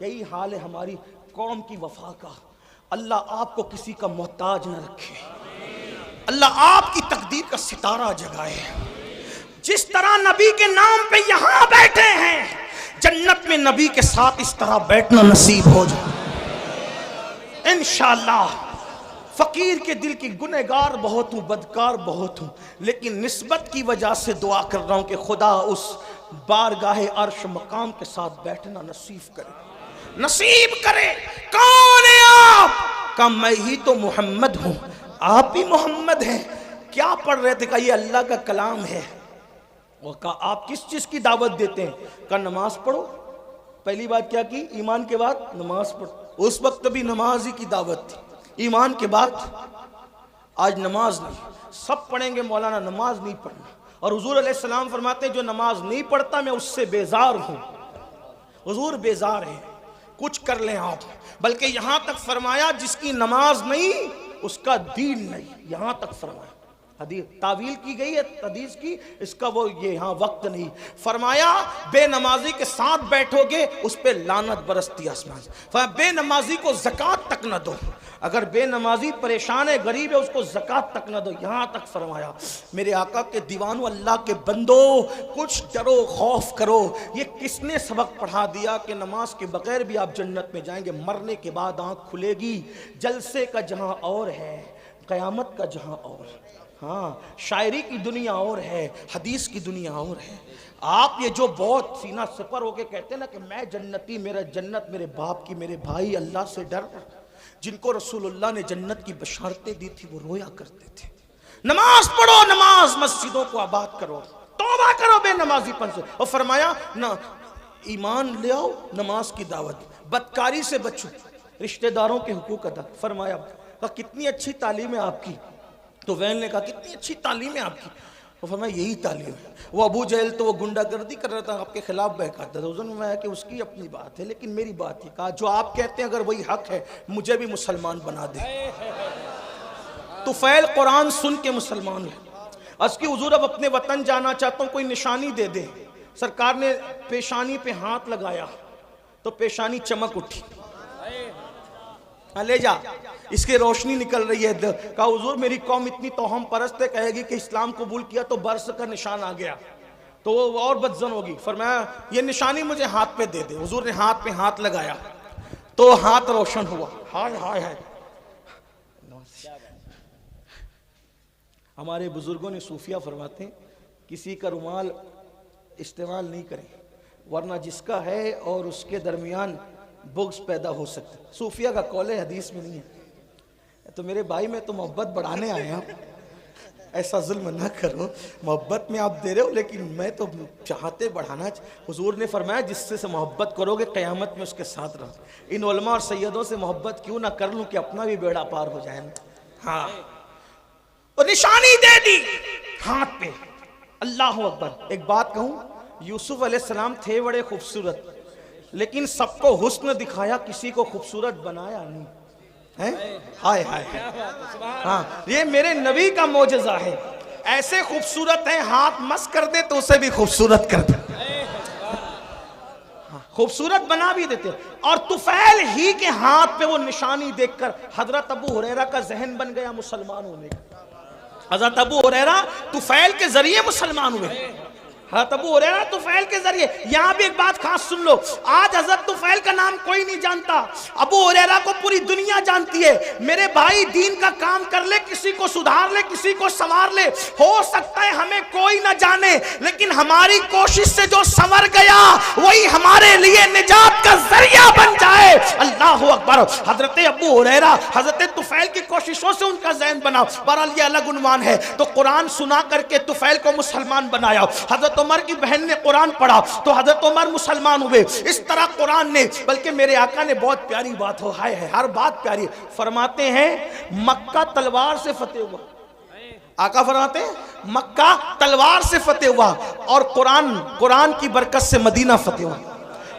یہی حال ہے ہماری قوم کی وفا کا. اللہ آپ کو کسی کا محتاج نہ رکھے, اللہ آپ کی تقدیر کا ستارہ جگائے. جس طرح نبی کے نام پہ یہاں بیٹھے ہیں, جنت میں نبی کے ساتھ اس طرح بیٹھنا نصیب ہو جائے انشاءاللہ. فقیر کے دل کی گنہگار بہت ہوں, بدکار بہت ہوں, لیکن نسبت کی وجہ سے دعا کر رہا ہوں کہ خدا اس بارگاہ عرش مقام کے ساتھ بیٹھنا نصیب کرے. کون ہے آپ؟ کہا میں ہی تو محمد ہوں. آپ بھی محمد ہیں. کیا پڑھ رہے تھے؟ کہا یہ اللہ کا کلام ہے. وہ کہا آپ کس چیز کی دعوت دیتے ہیں؟ کہا نماز پڑھو. پہلی بات کیا کی؟ ایمان کے بعد نماز پڑھو. اس وقت بھی نماز ہی کی دعوت تھی, ایمان کے بعد. آج نماز نہیں, سب پڑھیں گے مولانا نماز نہیں پڑھنا, اور حضور علیہ السلام فرماتے ہیں جو نماز نہیں پڑھتا میں اس سے بیزار ہوں. حضور بیزار ہیں, کچھ کر لیں آپ. بلکہ یہاں تک فرمایا جس کی نماز نہیں اس کا دین نہیں, یہاں تک فرمایا. حدیث تعویل کی گئی ہے حدیث کی, اس کا وہ یہ یہاں وقت نہیں. فرمایا بے نمازی کے ساتھ بیٹھو گے اس پہ لعنت برستی آسمان سے. فرمایا بے نمازی کو زکوٰۃ تک نہ دو, اگر بے نمازی پریشان ہے غریب ہے اس کو زکوٰۃ تک نہ دو. یہاں تک فرمایا. میرے آقا کے دیوانوں, اللہ کے بندو, کچھ ڈرو خوف کرو. یہ کس نے سبق پڑھا دیا کہ نماز کے بغیر بھی آپ جنت میں جائیں گے؟ مرنے کے بعد آنکھ کھلے گی. جلسے کا جہاں اور ہے, قیامت کا جہاں اور. ہاں شاعری کی دنیا اور ہے, حدیث کی دنیا اور ہے. آپ یہ جو بہت سینہ سپر ہو کے کہتے ہیں نا کہ میں جنتی, میرا جنت میرے باپ کی, میرے بھائی اللہ سے ڈر, جن کو رسول اللہ نے جنت کی بشارتیں دی تھی وہ رویا کرتے تھے. نماز پڑھو, نماز مسجدوں کو آباد کرو, توبہ کرو بے نمازی پن سے. اور فرمایا نہ ایمان لے آؤ, نماز کی دعوت, بدکاری سے بچو, رشتہ داروں کے حقوق ادا. فرمایا کتنی اچھی تعلیم ہے آپ کی. تو وین نے کہا کتنی اچھی تعلیم ہے آپ کی. وہ فرمایا یہی تعلیم ہے. وہ ابو جہل تو وہ گنڈا گردی کر رہا تھا, آپ کے خلاف بہکاتا تھا. حضور نے فرمایا کہ اس کی اپنی بات ہے, لیکن میری بات یہ کہا جو آپ کہتے ہیں اگر وہی حق ہے مجھے بھی مسلمان بنا دے. طفیل قرآن سن کے مسلمان ہے. اس کی حضور اب اپنے وطن جانا چاہتا ہوں, کوئی نشانی دے دے. سرکار نے پیشانی پہ ہاتھ لگایا تو پیشانی چمک اٹھی. لے جا, اس کی روشنی نکل رہی ہے. کہا حضور میری قوم اتنی توہم پرست ہے, کہے گی کہ اسلام قبول کیا تو برس کا نشان آ گیا تو وہ اور بدزن ہوگی. فرمایا یہ نشانی مجھے ہاتھ پہ دے دے. حضور نے ہاتھ پہ ہاتھ لگایا تو ہاتھ روشن ہوا. ہائے ہائے ہائے. ہمارے بزرگوں نے صوفیہ فرماتے ہیں کسی کا رومال استعمال نہیں کریں, ورنہ جس کا ہے اور اس کے درمیان بغض پیدا ہو سکتا ہے. صوفیہ کا قول ہے, حدیث میں نہیں ہے. تو میرے بھائی میں تو محبت بڑھانے آئے ہیں. ایسا ظلم نہ کرو، محبت میں آپ دے رہے ہو لیکن میں تو چاہتے بڑھانا۔ حضور نے فرمایا جس سے محبت کرو گے قیامت میں اس کے ساتھ رہو۔ ان علماء اور سیدوں سے محبت کیوں نہ کر لوں کہ اپنا بھی بیڑا پار ہو جائے۔ ہاں، اور نشانی دے دی ہاتھ پہ۔ اللہ اکبر۔ ایک بات کہوں، یوسف علیہ السلام تھے بڑے خوبصورت، لیکن سب کو حسن دکھایا، کسی کو خوبصورت بنایا نہیں۔ ہائے ہائے، ہاں یہ میرے نبی کا معجزہ ہے۔ ایسے خوبصورت ہیں ہاتھ مس کر دے تو اسے بھی خوبصورت کر دے، خوبصورت بنا بھی دیتے۔ اور طفیل ہی کے ہاتھ پہ وہ نشانی دیکھ کر حضرت ابو ہریرہ کا ذہن بن گیا مسلمان ہونے کا۔ حضرت ابو ہریرہ طفیل کے ذریعے مسلمان ہوئے۔ حضرت ابو ہریرہ طفیل کے ذریعے۔ یہاں بھی ایک بات خاص سن لو، آج حضرت طفیل کا نام کوئی نہیں جانتا، ابو ہریرہ کو پوری دنیا جانتی ہے۔ میرے بھائی دین کا کام کر لے، کسی کو سدھار لے، کسی کو سنوار لے، ہو سکتا ہے ہمیں کوئی نہ جانے، لیکن ہماری کوشش سے جو سنور گیا وہی ہمارے لیے نجات کا ذریعہ بن جائے۔ اللہ اکبر۔ حضرت ابو ہریرہ حضرت طفیل کی کوششوں سے ان کا ذہن بنا۔ بہرحال یہ الگ عنوان ہے۔ تو قرآن سنا کر کے طفیل کو مسلمان بنایا۔ حضرت عمر کی بہن نے قرآن پڑھا تو حضرت عمر مسلمان ہوئے۔ اس طرح قرآن نے، بلکہ میرے آقا نے بہت پیاری بات ہو، ہائے ہے ہر بات پیاری، فرماتے ہیں مکہ تلوار سے فتح ہوا۔ آقا فرماتے ہیں مکہ تلوار سے فتح ہوا، اور قرآن کی برکت سے مدینہ فتح ہوا۔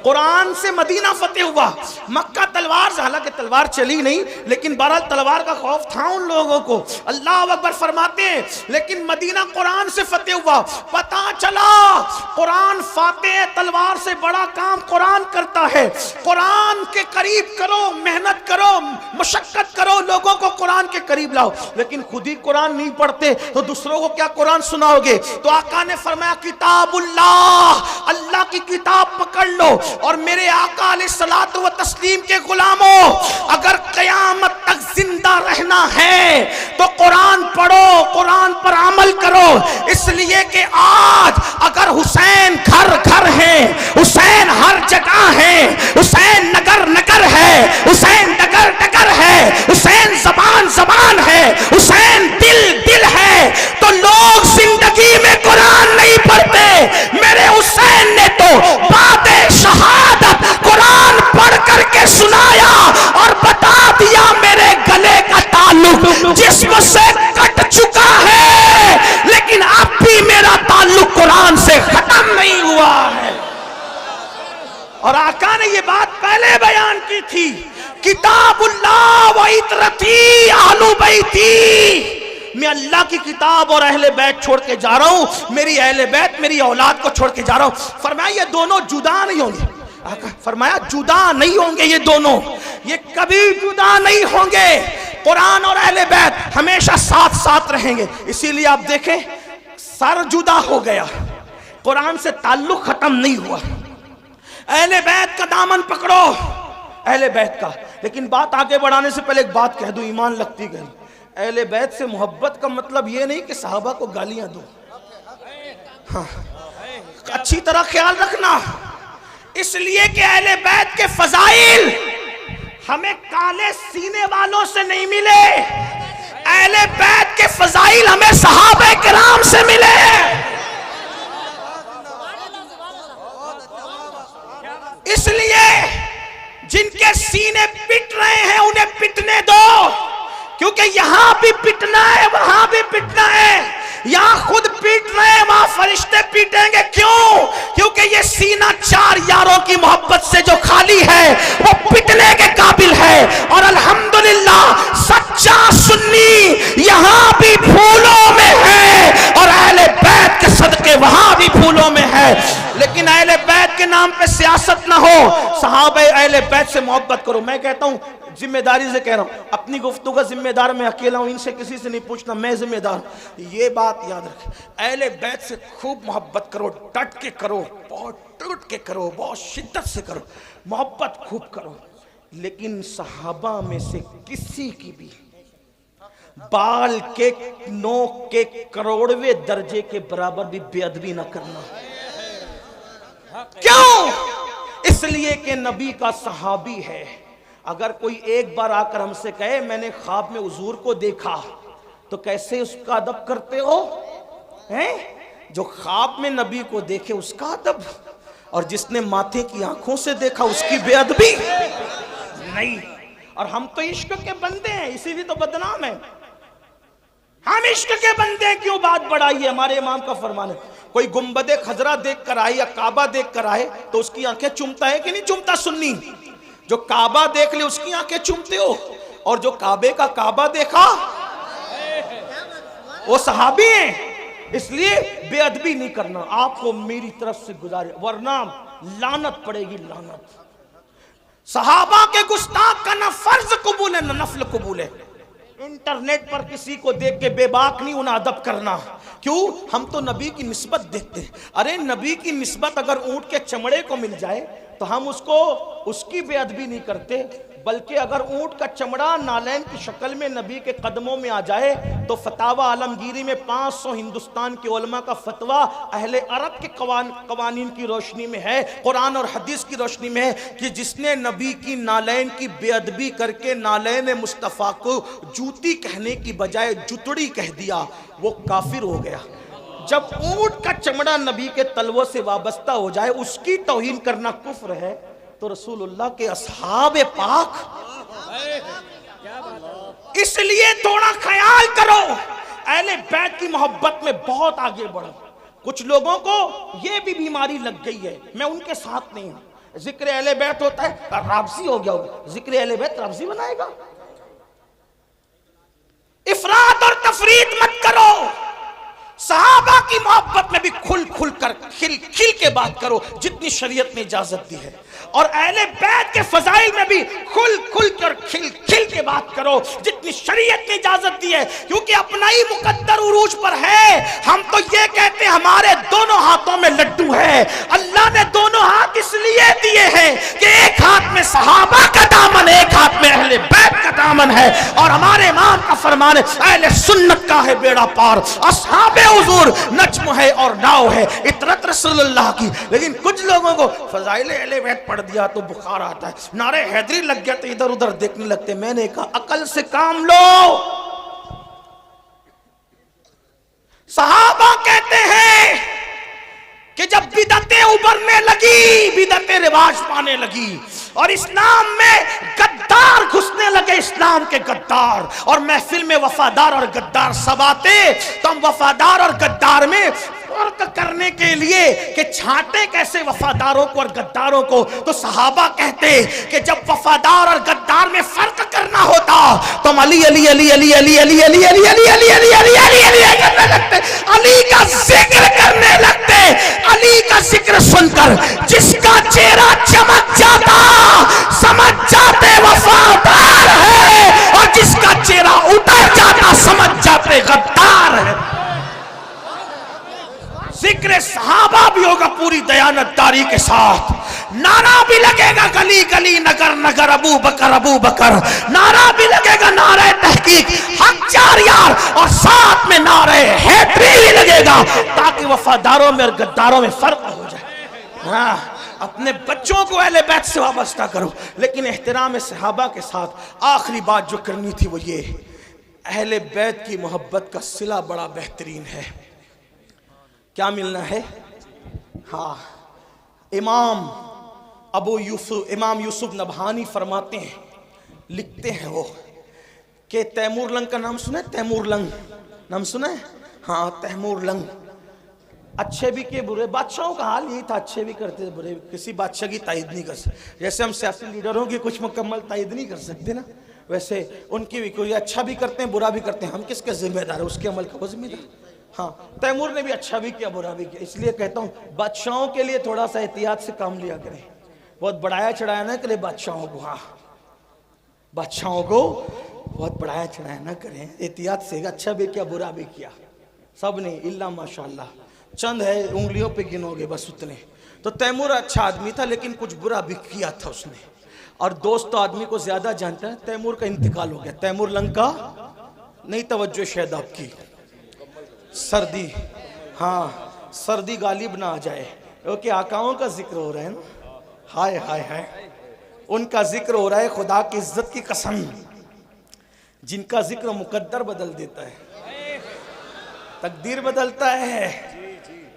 قرآن سے مدینہ فتح ہوا، مکہ تلوار سے، حالانکہ تلوار چلی نہیں لیکن بہرحال تلوار کا خوف تھا ان لوگوں کو۔ اللہ اکبر فرماتے ہیں لیکن مدینہ قرآن سے فتح ہوا۔ پتہ چلا قرآن فاتح تلوار سے بڑا کام قرآن کرتا ہے۔ قرآن کے قریب کرو، محنت کرو، مشقت کرو، لوگوں کو قرآن کے قریب لاؤ، لیکن خود ہی قرآن نہیں پڑھتے تو دوسروں کو کیا قرآن سناؤ گے؟ تو آقا نے فرمایا کتاب اللہ، اللہ کی کتاب پکڑ لو۔ اور میرے آقا علیہ الصلوۃ والتسلیم کے غلاموں، اگر قیامت تک زندہ رہنا ہے تو قرآن پڑھو، قرآن پر عمل کرو، اس لیے کہ آج اگر حسین گھر گھر ہے، حسین ہر جگہ ہے، حسین نگر نگر ہے، حسین ڈگر ڈگر ہے، حسین زبان زبان ہے، حسین دل دل ہے، تو لوگ زندگی میں قرآن نہیں پڑھتے۔ میرے حسین نے تو بعد شہادت قرآن پڑھ کر کے سنایا اور بتا دیا میرے گلے کا تعلق جسم سے کٹ چکا ہے، لیکن اب بھی میرا تعلق قرآن سے ختم نہیں ہوا ہے۔ اور آقا نے یہ بات پہلے بیان کی تھی، کتاب اللہ و عطرتی اہل بیتی، میں اللہ کی کتاب اور اہل بیت چھوڑ کے جا رہا ہوں، میری اہل بیت میری اولاد کو چھوڑ کے جا رہا ہوں۔ فرمایا یہ دونوں جدا نہیں ہوں گے، فرمایا جدا نہیں ہوں گے، یہ دونوں یہ کبھی جدا نہیں ہوں گے۔ قرآن اور اہل بیت ہمیشہ ساتھ ساتھ رہیں گے۔ اسی لیے آپ دیکھیں سر جدا ہو گیا، قرآن سے تعلق ختم نہیں ہوا۔ اہل بیت کا دامن پکڑو، اہل بیت کا۔ لیکن بات آگے بڑھانے سے پہلے ایک بات کہہ دوں، ایمان لگتی گئی، اہل بیت سے محبت کا مطلب یہ نہیں کہ صحابہ کو گالیاں دو، ہاں اچھی طرح خیال رکھنا، اس لیے کہ اہل بیت کے فضائل ہمیں کالے سینے والوں سے نہیں ملے، اہل بیت کے فضائل ہمیں صحابہ کرام سے ملے۔ اس لیے جن کے سینے پٹ رہے ہیں انہیں پٹنے دو، کیونکہ یہاں بھی پٹنا ہے وہاں بھی پٹنا ہے، یہاں خود پیٹ رہے ہیں وہاں فرشتے پیٹیں گے۔ کیوں؟ کیونکہ یہ سینہ چار یاروں کی محبت سے جو خالی ہے وہ پٹنے کے قابل ہے۔ اور الحمدللہ سچا سنی یہاں بھی پھولوں میں ہے اور اہل بیت کے صدقے وہاں بھی پھولوں میں ہے، لیکن اہل بیت کے نام پہ سیاست نہ ہو، صحابہ اہل بیت سے محبت کرو۔ میں کہتا ہوں ذمہ داری سے کہہ رہا ہوں، اپنی گفتگو کا ذمہ دار میں اکیلا ہوں، ان سے کسی سے نہیں پوچھنا، میں ذمہ دار ہوں۔ یہ بات یاد رکھیں، اہل بیت سے خوب محبت کرو، ڈٹ کے کرو، بہت ٹوٹ کے کرو، بہت شدت سے کرو، محبت خوب کرو، لیکن صحابہ میں سے کسی کی بھی بال کے نوک کے کروڑویں درجے کے برابر بھی بے ادبی نہ کرنا۔ کیوں؟ اس لیے کہ نبی کا صحابی ہے۔ اگر کوئی ایک بار آ کر ہم سے کہے میں نے خواب میں حضور کو دیکھا، تو کیسے اس کا ادب کرتے ہو ہیں؟ جو خواب میں نبی کو دیکھے اس کا ادب، اور جس نے ماتھے کی آنکھوں سے دیکھا اس کی بے ادبی نہیں۔ اور ہم تو عشق کے بندے ہیں، اسی لیے تو بدنام ہیں۔ ہم عشق کے بندے ہیں، کیوں بات بڑھائی ہے؟ ہمارے امام کا فرمان ہے، کوئی گنبد خضرا دیکھ کر آئے یا کعبہ دیکھ کر آئے تو اس کی آنکھیں چومتا ہے کہ نہیں چومتا؟ سنی جو کعبہ دیکھ لے اس کی آنکھیں چومتے ہو، اور جو کعبے کا کعبہ دیکھا وہ صحابی ہیں۔ اس لیے بے ادبی نہیں کرنا، آپ کو میری طرف سے گزارے، ورنہ لعنت پڑے گی، لعنت۔ صحابہ کے گستاخ کا نہ فرض قبول ہے نہ نفل قبول ہے۔ انٹرنیٹ پر کسی کو دیکھ کے بے باک نہیں انہیں ادب کرنا، کیوں؟ ہم تو نبی کی نسبت دیکھتے ہیں۔ ارے نبی کی نسبت اگر اونٹ کے چمڑے کو مل جائے تو ہم اس کی بے ادبی نہیں کرتے، بلکہ اگر اونٹ کا چمڑا نالین کی شکل میں نبی کے قدموں میں آ جائے تو فتاوی عالمگیری میں 500 ہندوستان کے علماء کا فتویٰ اہل عرب کے قوانین کی روشنی میں ہے، قرآن اور حدیث کی روشنی میں ہے کہ جس نے نبی کی نالین کی بے ادبی کر کے نالین مصطفیٰ کو جوتی کہنے کی بجائے جتڑی کہہ دیا وہ کافر ہو گیا۔ جب اونٹ کا چمڑا نبی کے تلووں سے وابستہ ہو جائے اس کی توہین کرنا کفر ہے، تو رسول اللہ کے اصحاب پاک، اس لیے تھوڑا خیال کرو، اہل بیت کی محبت میں بہت آگے بڑھو۔ کچھ لوگوں کو یہ بھی بیماری لگ گئی ہے، میں ان کے ساتھ نہیں ہوں، ذکر اہل بیت ہوتا ہے رابضی ہو گیا ہوگا، ذکر اہل بیت رابضی بنائے گا؟ افراط اور تفریط مت کرو، صحابہ کی محبت میں بھی کھل کھل کر کھل کھل کے بات کرو جتنی شریعت نے اجازت دی ہے، اور اہل بیت کے فضائل میں بھی کھل کھل کر کھل کھل کے بات کرو جتنی شریعت نے اجازت دی ہے، کیونکہ اپنا ہی مقدر عروج پر ہے۔ ہم تو یہ کہتے ہیں ہمارے دونوں ہاتھوں میں لڈو ہے، اللہ نے دونوں ہاتھ اس لیے دیے ہیں کہ ایک ہاتھ میں صحابہ کا دامن، ایک ہاتھ میں اہل بیت کا دامن ہے، اور ہمارے امام کا فرمان ہے اہل سنت کا ہے بیڑا پار، اصحاب حضور نجم ہے اور ناؤ ہے، اطرت رسول اللہ کی۔ لیکن کچھ لوگوں کو فضائل اہل بیت پڑھ دیا تو بخار آتا ہے، نعرہ حیدری لگ گیا تو ادھر ادھر دیکھنے لگتے۔ میں نے کہا عقل سے کام لو۔ صحابہ کہتے ہیں کہ جب بدعتیں ابھرنے لگی، بدعتیں رواج پانے لگی اور اسلام میں غدار گھسنے لگے، اسلام کے غدار، اور محفل میں وفادار اور غدار سب آتے، تو ہم وفادار اور غدار میں فرق کرنے کے لیے کہ چھانٹے کیسے وفاداروں کو اور غداروں کو، تو صحابہ کہتے کہ جب وفادار اور غدار میں فرق کرنا ہوتا تو ہم علی علی علی علی علی علی علی علی علی علی علی علی علی علی کرنے لگتے، علی کا ذکر کرنے لگتے۔ علی کا ذکر سن کر جس کا چہرہ چمک جاتا سمجھ جاتے وفادار ہے، اور جس کا چہرہ اتر جاتا سمجھ جاتے غدار ہے۔ ذکر صحابہ بھی ہوگا پوری دیانتداری کے ساتھ، نعرہ بھی لگے گا گلی گلی نگر نگر ابو بکر، نعرہ بھی لگے گا نعرہ تحقیق حق چار یار، اور ساتھ میں نعرہ حیدری بھی لگے گا تاکہ وفاداروں میں اور غداروں میں فرق ہو جائے۔ ہاں، اپنے بچوں کو اہل بیت سے وابستہ کرو، لیکن احترام صحابہ کے ساتھ آخری بات جو کرنی تھی وہ یہ، اہل بیت کی محبت کا صلہ بڑا بہترین ہے۔ کیا ملنا ہے؟ ہاں، امام یوسف نبہانی فرماتے ہیں، لکھتے ہیں وہ کہ تیمور لنگ کا نام سنا ہے؟ تیمور لنگ نام سنا ہے؟ ہاں، تیمور لنگ اچھے بھی کیے برے، بادشاہوں کا حال یہی تھا، اچھے بھی کرتے تھے برے، کسی بادشاہ کی تائید نہیں کر سکتے، جیسے ہم سیاسی لیڈروں کی کچھ مکمل تائید نہیں کر سکتے نا، ویسے ان کی بھی کوئی اچھا بھی کرتے ہیں برا بھی کرتے ہیں، ہم کس کے ذمہ دار ہیں؟ اس کے عمل کا وہ ذمہ دار۔ ہاں، تیمور نے بھی اچھا بھی کیا برا بھی کیا، اس لیے کہتا ہوں بادشاہوں کے لیے تھوڑا سا احتیاط سے کام لیا کریں، بہت بڑھایا چڑھایا نہ کریں بادشاہوں کو، ہاں بادشاہوں کو بہت بڑھایا چڑھایا نہ کریں، احتیاط سے، اچھا بھی کیا برا بھی کیا، سب نے الا ماشاءاللہ، چند ہے انگلیوں پہ گنو گے بس اتنے۔ تو تیمور اچھا آدمی تھا لیکن کچھ برا بھی کیا تھا اس نے، اور دوست تو آدمی کو زیادہ جانتا ہے۔ تیمور کا انتقال ہو گیا، تیمور لنگ کا نہیں، توجہ شاید آپ کی، سردی، ہاں سردی غالب نہ آ جائے، کیونکہ آقاؤں کا ذکر ہو رہا ہے نا، ہائے ہائے ہائے، ان کا ذکر ہو رہا ہے، خدا کی عزت کی قسم، جن کا ذکر مقدر بدل دیتا ہے۔ تقدیر بدلتا ہے،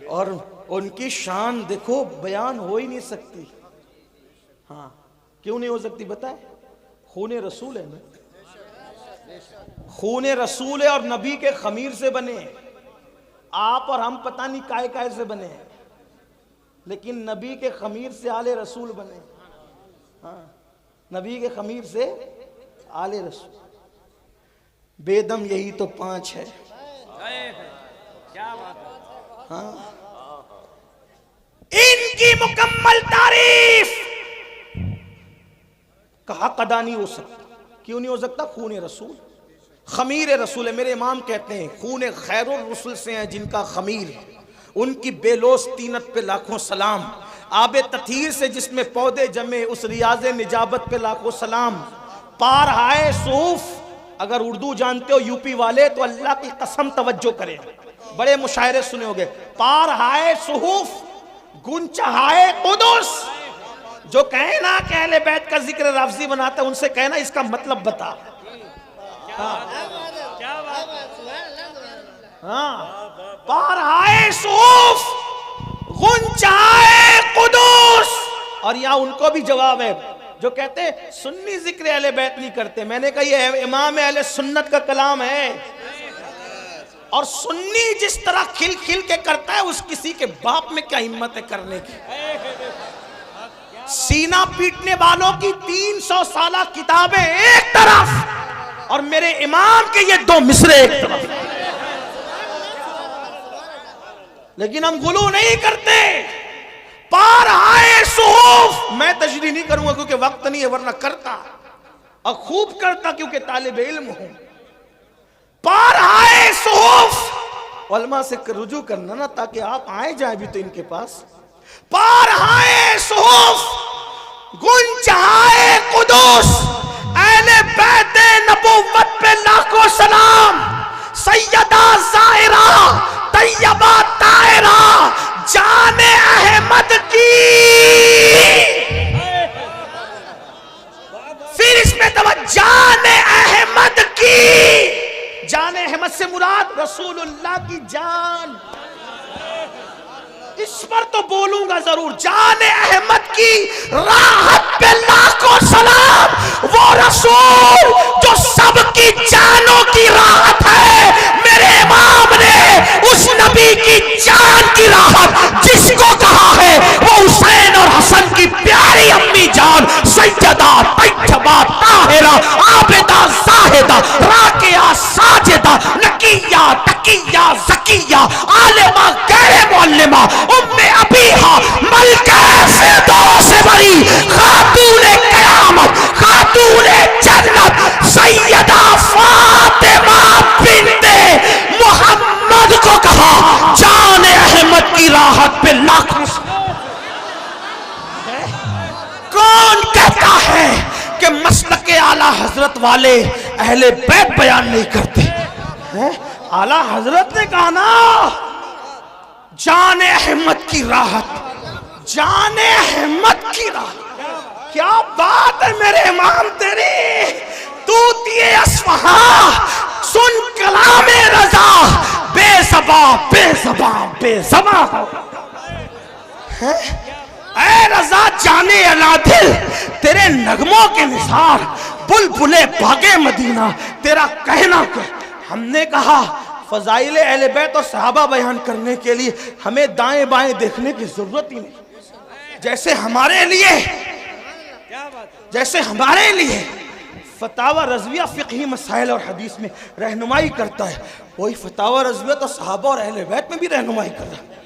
اور ان کی شان دیکھو بیان ہو ہی نہیں سکتی. ہاں کیوں نہیں ہو سکتی بتائے؟ خون رسول ہے نا، خون رسول ہے اور نبی کے خمیر سے بنے ہیں. آپ اور ہم پتہ نہیں کائے کائے سے بنے ہیں، لیکن نبی کے خمیر سے آل رسول بنے. ہاں نبی کے خمیر سے آل رسول. بے دم یہی تو 5 ہے. ہاں ان کی مکمل تعریف کا حق ادا نہیں ہو سکتا. کیوں نہیں ہو سکتا؟ خون رسول، خمیر رسول ہے. میرے امام کہتے ہیں خون خیر الرسل سے ہیں جن کا خمیر، ان کی بے لوث طینت پہ لاکھوں سلام. آب تطہیر سے جس میں پودے جمے، اس ریاض نجابت پہ لاکھوں سلام. پارہائے صحف، اگر اردو جانتے ہو یو پی والے تو اللہ کی قسم توجہ کریں، بڑے مشاعرے سنے ہوگے. پارہائے صحف گنچہائے قدس. جو کہیں نا کہ اہل بیت کا ذکر لفظی بناتا ہے، ان سے کہنا اس کا مطلب بتا. ہاں پارہائے صحف غنچہائے قدس. اور یہاں ان کو بھی جواب ہے جو کہتے ہیں سنی ذکر اہل بیت نہیں کرتے. میں نے کہا یہ امام اہل سنت کا کلام ہے، اور سنی جس طرح کھل کھل کے کرتا ہے اس کسی کے باپ میں کیا ہمت ہے کرنے کی. سینہ پیٹنے والوں کی 300 سالہ کتابیں ایک طرف اور میرے امام کے یہ 2 مصرے ایک طرف، لیکن ہم غلو نہیں کرتے. پارہائے صحف میں تشریح نہیں کروں گا کیونکہ وقت نہیں ہے، ورنہ کرتا اور خوب کرتا کیونکہ طالب علم ہوں. پارہائے صحف علماء سے رجوع کرنا نا تاکہ آپ آئے جائیں بھی تو ان کے پاس. پارہائے صحف گنچہائے قدس، اہل بیت نبوت پہ لاکھوں سلام. سیدہ زائرہ طیبہ طاہرہ جان احمد کی. پھر اس میں جان احمد کی. جان احمد سے مراد رسول اللہ کی جان. اس پر تو بولوں گا ضرور. جان احمد کی راحت پہ لاکھوں سلام. وہ رسول جو سب کی جانوں کی راحت ہے. میرے امام نے اس نبی کی جان کی راحت جس کو کہا ہے وہ حسین اور حسن کی پیاری امی جان سیدہ طیبہ طاہرہ عابدہ زاہدہ راکعہ ساجدہ نقیہ تقیہ زکیہ عالمہ غیر معلمہ ام ابیہا ملکہ فردوس بری خاتون قیامت خاتون جنت سیدہ فاطمہ بنت محمد کو کہا جان احمد کی راحت پہ لاکھوں. کون کہتا ہے کہ مسلک اعلی حضرت والے اہل بیت بیان نہیں کرتے؟ اعلی حضرت نے کہا نا جان احمد کی راحت، جان احمد کی راحت. کیا بات ہے میرے امام تیری. طوطی اصفہاں سن کلام رضا بے زباں بے زباں بے زباں. اے رضا جانے العادل تیرے نغموں کے نثار بلبلے باغے مدینہ تیرا کہنا کیا. ہم نے کہا فضائل اہل بیت اور صحابہ بیان کرنے کے لیے ہمیں دائیں بائیں دیکھنے کی ضرورت ہی نہیں. جیسے ہمارے لیے فتاوی رضویہ فقہی مسائل اور حدیث میں رہنمائی کرتا ہے، وہی فتاوی رضویہ تو صحابہ اور اہل بیت میں بھی رہنمائی کر رہا ہے.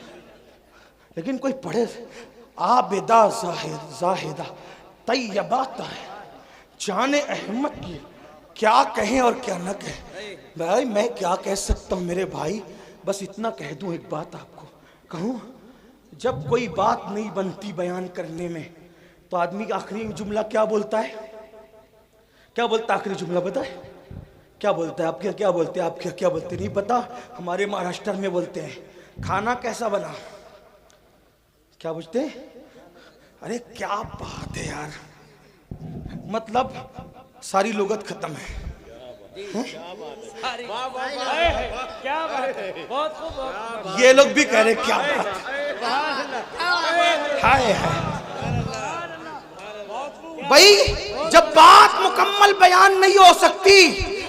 لیکن کوئی پڑھے عابدہ زاہدہ طیبہ طاہرہ جان احمد کی کیا کہیں اور کیا نہ کہیں. بھائی میں کیا کہہ سکتا ہوں میرے بھائی، بس اتنا کہہ دوں. ایک بات آپ کو کہوں، جب کوئی بات نہیں بنتی بیان کرنے میں تو آدمی کا آخری جملہ کیا بولتا ہے؟ کیا بولتا ہے آخری جملہ بتائے؟ کیا بولتا ہے؟ آپ کیا بولتے ہیں؟ آپ کیا بولتے نہیں پتا؟ ہمارے مہاراشٹر میں بولتے ہیں کھانا کیسا بنا. کیا بوجھتے ہیں؟ ارے کیا بات ہے یار، مطلب ساری لغت ختم ہے. یہ لوگ بھی کہہ رہے کیا بات ہائے ہائے بھائی، جب بات مکمل بیان نہیں ہو سکتی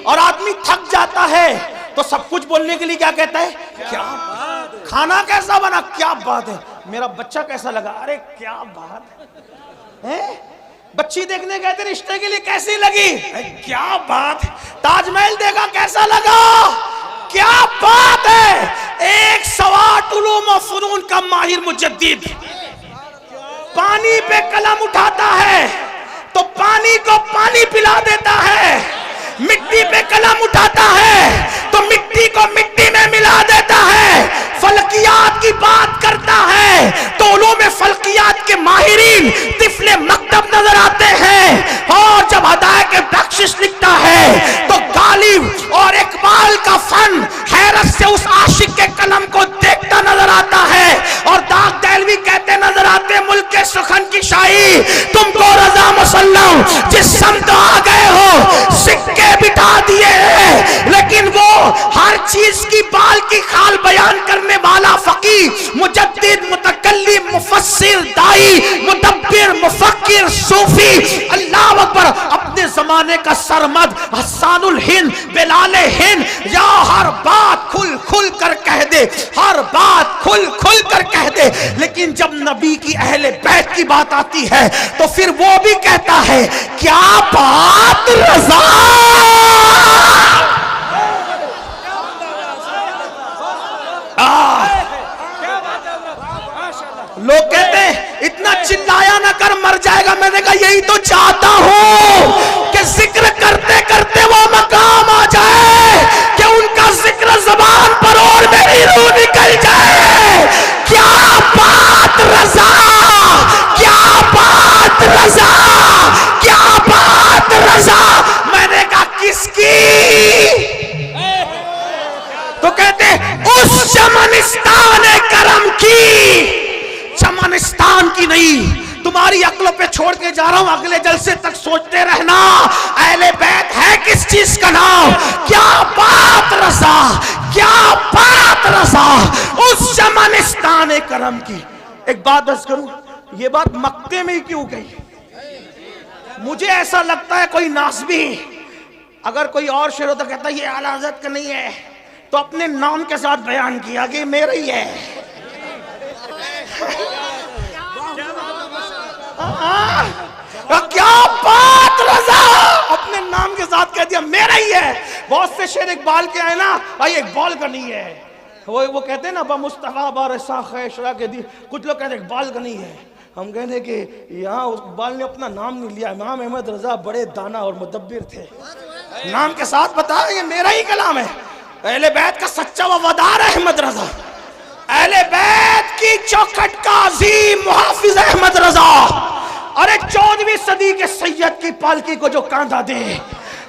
اور آدمی تھک جاتا ہے تو سب کچھ بولنے کے لیے کیا کہتا ہے؟ کیا کھانا کیسا بنا؟ کیا بات ہے۔ میرا بچہ کیسا لگا؟ ارے کیا بات ہے۔ بچی دیکھنے گئے تھے رشتے کے لیے، کیسی لگی؟ کیا بات۔ تاج محل دیکھا، کیسا لگا؟ کیا بات ہے۔ ایک سوات علوم و فنون کا ماہر مجدد پانی پہ قلم اٹھاتا ہے تو پانی کو پانی پلا دیتا ہے، مٹی پہ قلم اٹھاتا ہے تو مٹی کو مٹی میں ملا دیتا ہے، فلکیات کی بات کرتا ہے تو علوم فلکیات کے ماہرین طفل مکتب نظر آتے ہیں، اور جب ہدایت کے بخشش لکھتا ہے تو غالب اور اقبال کا فن حیرت سے اس عاشق کے قلم کو دیکھتا نظر آتا ہے، اور داغ دہلوی کہتے نظر آتے ملک کے سخن کی شاہی تم کو رضا مسلم، جس سمت آ گئے ہو سکے بٹھا دیے ہیں، لیکن وہ ہر چیز کی بال کی خال بیان کرنے والا فقیہ، مجدد، متکلم، مفسر، دائی، مدبر، مفکر، صوفی، اللہ اکبر، اپنے زمانے کا سرمد، حسان الہند، بلال ہند، یا ہر بات کھل کھل کر کہہ دے، ہر بات کھل کھل کر کہہ دے، لیکن جب نبی کی اہل بیت کی بات آتی ہے تو پھر وہ بھی کہتا ہے کیا بات رضا۔ لوگ کہتے ہیں اتنا چلایا نہ کر مر جائے گا، میں نے کہا یہی تو چاہتا ہوں کہ ذکر کرتے کرتے وہ مقام آ جائے کہ ان کا ذکر زبان پر اور میری روح نکل جائے۔ کیا بات رضا، کیا بات رضا، کیا بات رضا۔ میں نے کہا کس کی؟ تو کہتے اس چمنستان کرم کی، چمنستان کی نہیں، تمہاری عقلوں پہ چھوڑ کے جا رہا ہوں، اگلے جلسے تک سوچتے رہنا اہل بیت ہے کس چیز کا نام۔ کیا بات رضا، کیا بات رضا، اس چمنستان کرم کی۔ ایک بات عرض کروں، یہ بات مکے میں ہی کیوں گئی؟ مجھے ایسا لگتا ہے کوئی ناسبی اگر کوئی اور شعر ہوتا کہتا یہ اعلیٰ حضرت کا نہیں ہے تو اپنے نام کے ساتھ بیان کیا کہ میرا ہی ہے۔ کیا بات رضا، اپنے نام کے ساتھ کہہ دیا میرا ہی ہے۔ بہت سے شعر اقبال کے آئے نا، بھائی اقبال کا نہیں ہے، وہ کہتے ہیں نا بمصطفیٰ بارسا خیشرا کے دی، کچھ لوگ کہتے ہیں اقبال کا نہیں ہے۔ ہم کہتے ہیں کہ یہاں اقبال نے اپنا نام نہیں لیا، امام احمد رضا بڑے دانا اور مدبر تھے، نام کے ساتھ بتا یہ میرا ہی کلام ہے۔ اہل بیت کا سچا وفادار احمد رضا، اہل بیت کی چوکھٹ کا عظیم محافظ احمد رضا، ارے 14ویں صدی کے سید کی پالکی کو جو کاندھا دے،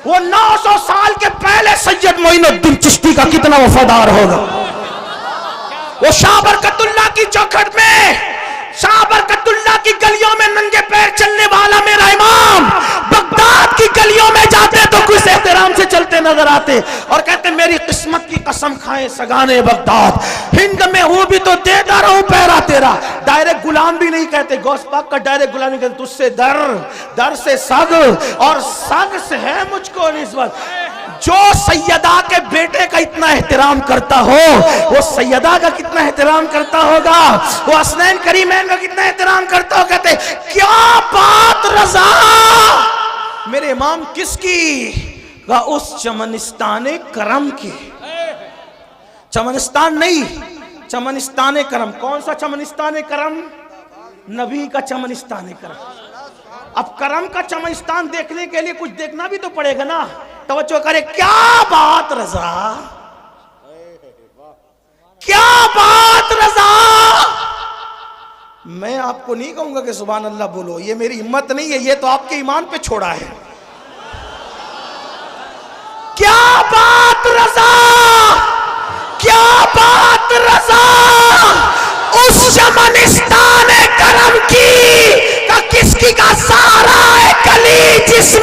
وہ 900 سال کے پہلے سید معین الدین چشتی کا کتنا وفادار ہوگا۔ وہ شاہ برکت اللہ کی چوکھٹ میں، شاہ برکت اللہ کی گلیوں میں ننگے پیر چلنے والا میرا امام، بغداد کی گلیوں میں جاتے تو کچھ احترام سے چلتے نظر آتے اور کہتے میری قسمت کی قسم کھائیں سگانے بغداد، ہند میں ہوں بھی تو دیتا رہوں پیرا تیرا۔ ڈائریکٹ غلام بھی نہیں کہتے، غوث پاک کا ڈائریکٹ غلام نہیں کہتے، تجھ سے در سے سگ اور سگ سے ہے مجھ کو نسبت۔ جو سیدہ کے بیٹے کا اتنا احترام کرتا ہو وہ سیدہ کا کتنا احترام کرتا ہوگا، وہ حسنین کریمین کا کتنا احترام کرتا ہو۔ کہتے کیا بات رضا، میرے امام کس کی؟ اس چمنستان کرم کی۔ چمنستان نہیں، چمنستان کرم۔ کون سا چمنستان کرم؟ نبی کا چمنستان کرم۔ اب کرم کا چمنستان دیکھنے کے لیے کچھ دیکھنا بھی تو پڑے گا نا، توجہ کرے۔ کیا بات رضا، کیا بات رضا۔ میں آپ کو نہیں کہوں گا کہ سبحان اللہ بولو، یہ میری ہمت نہیں ہے، یہ تو آپ کے ایمان پہ چھوڑا ہے۔ کیا بات رضا، کیا بات رضا، اس چمنستان کرم کی کا کس کی کا سارا ہے کلی جس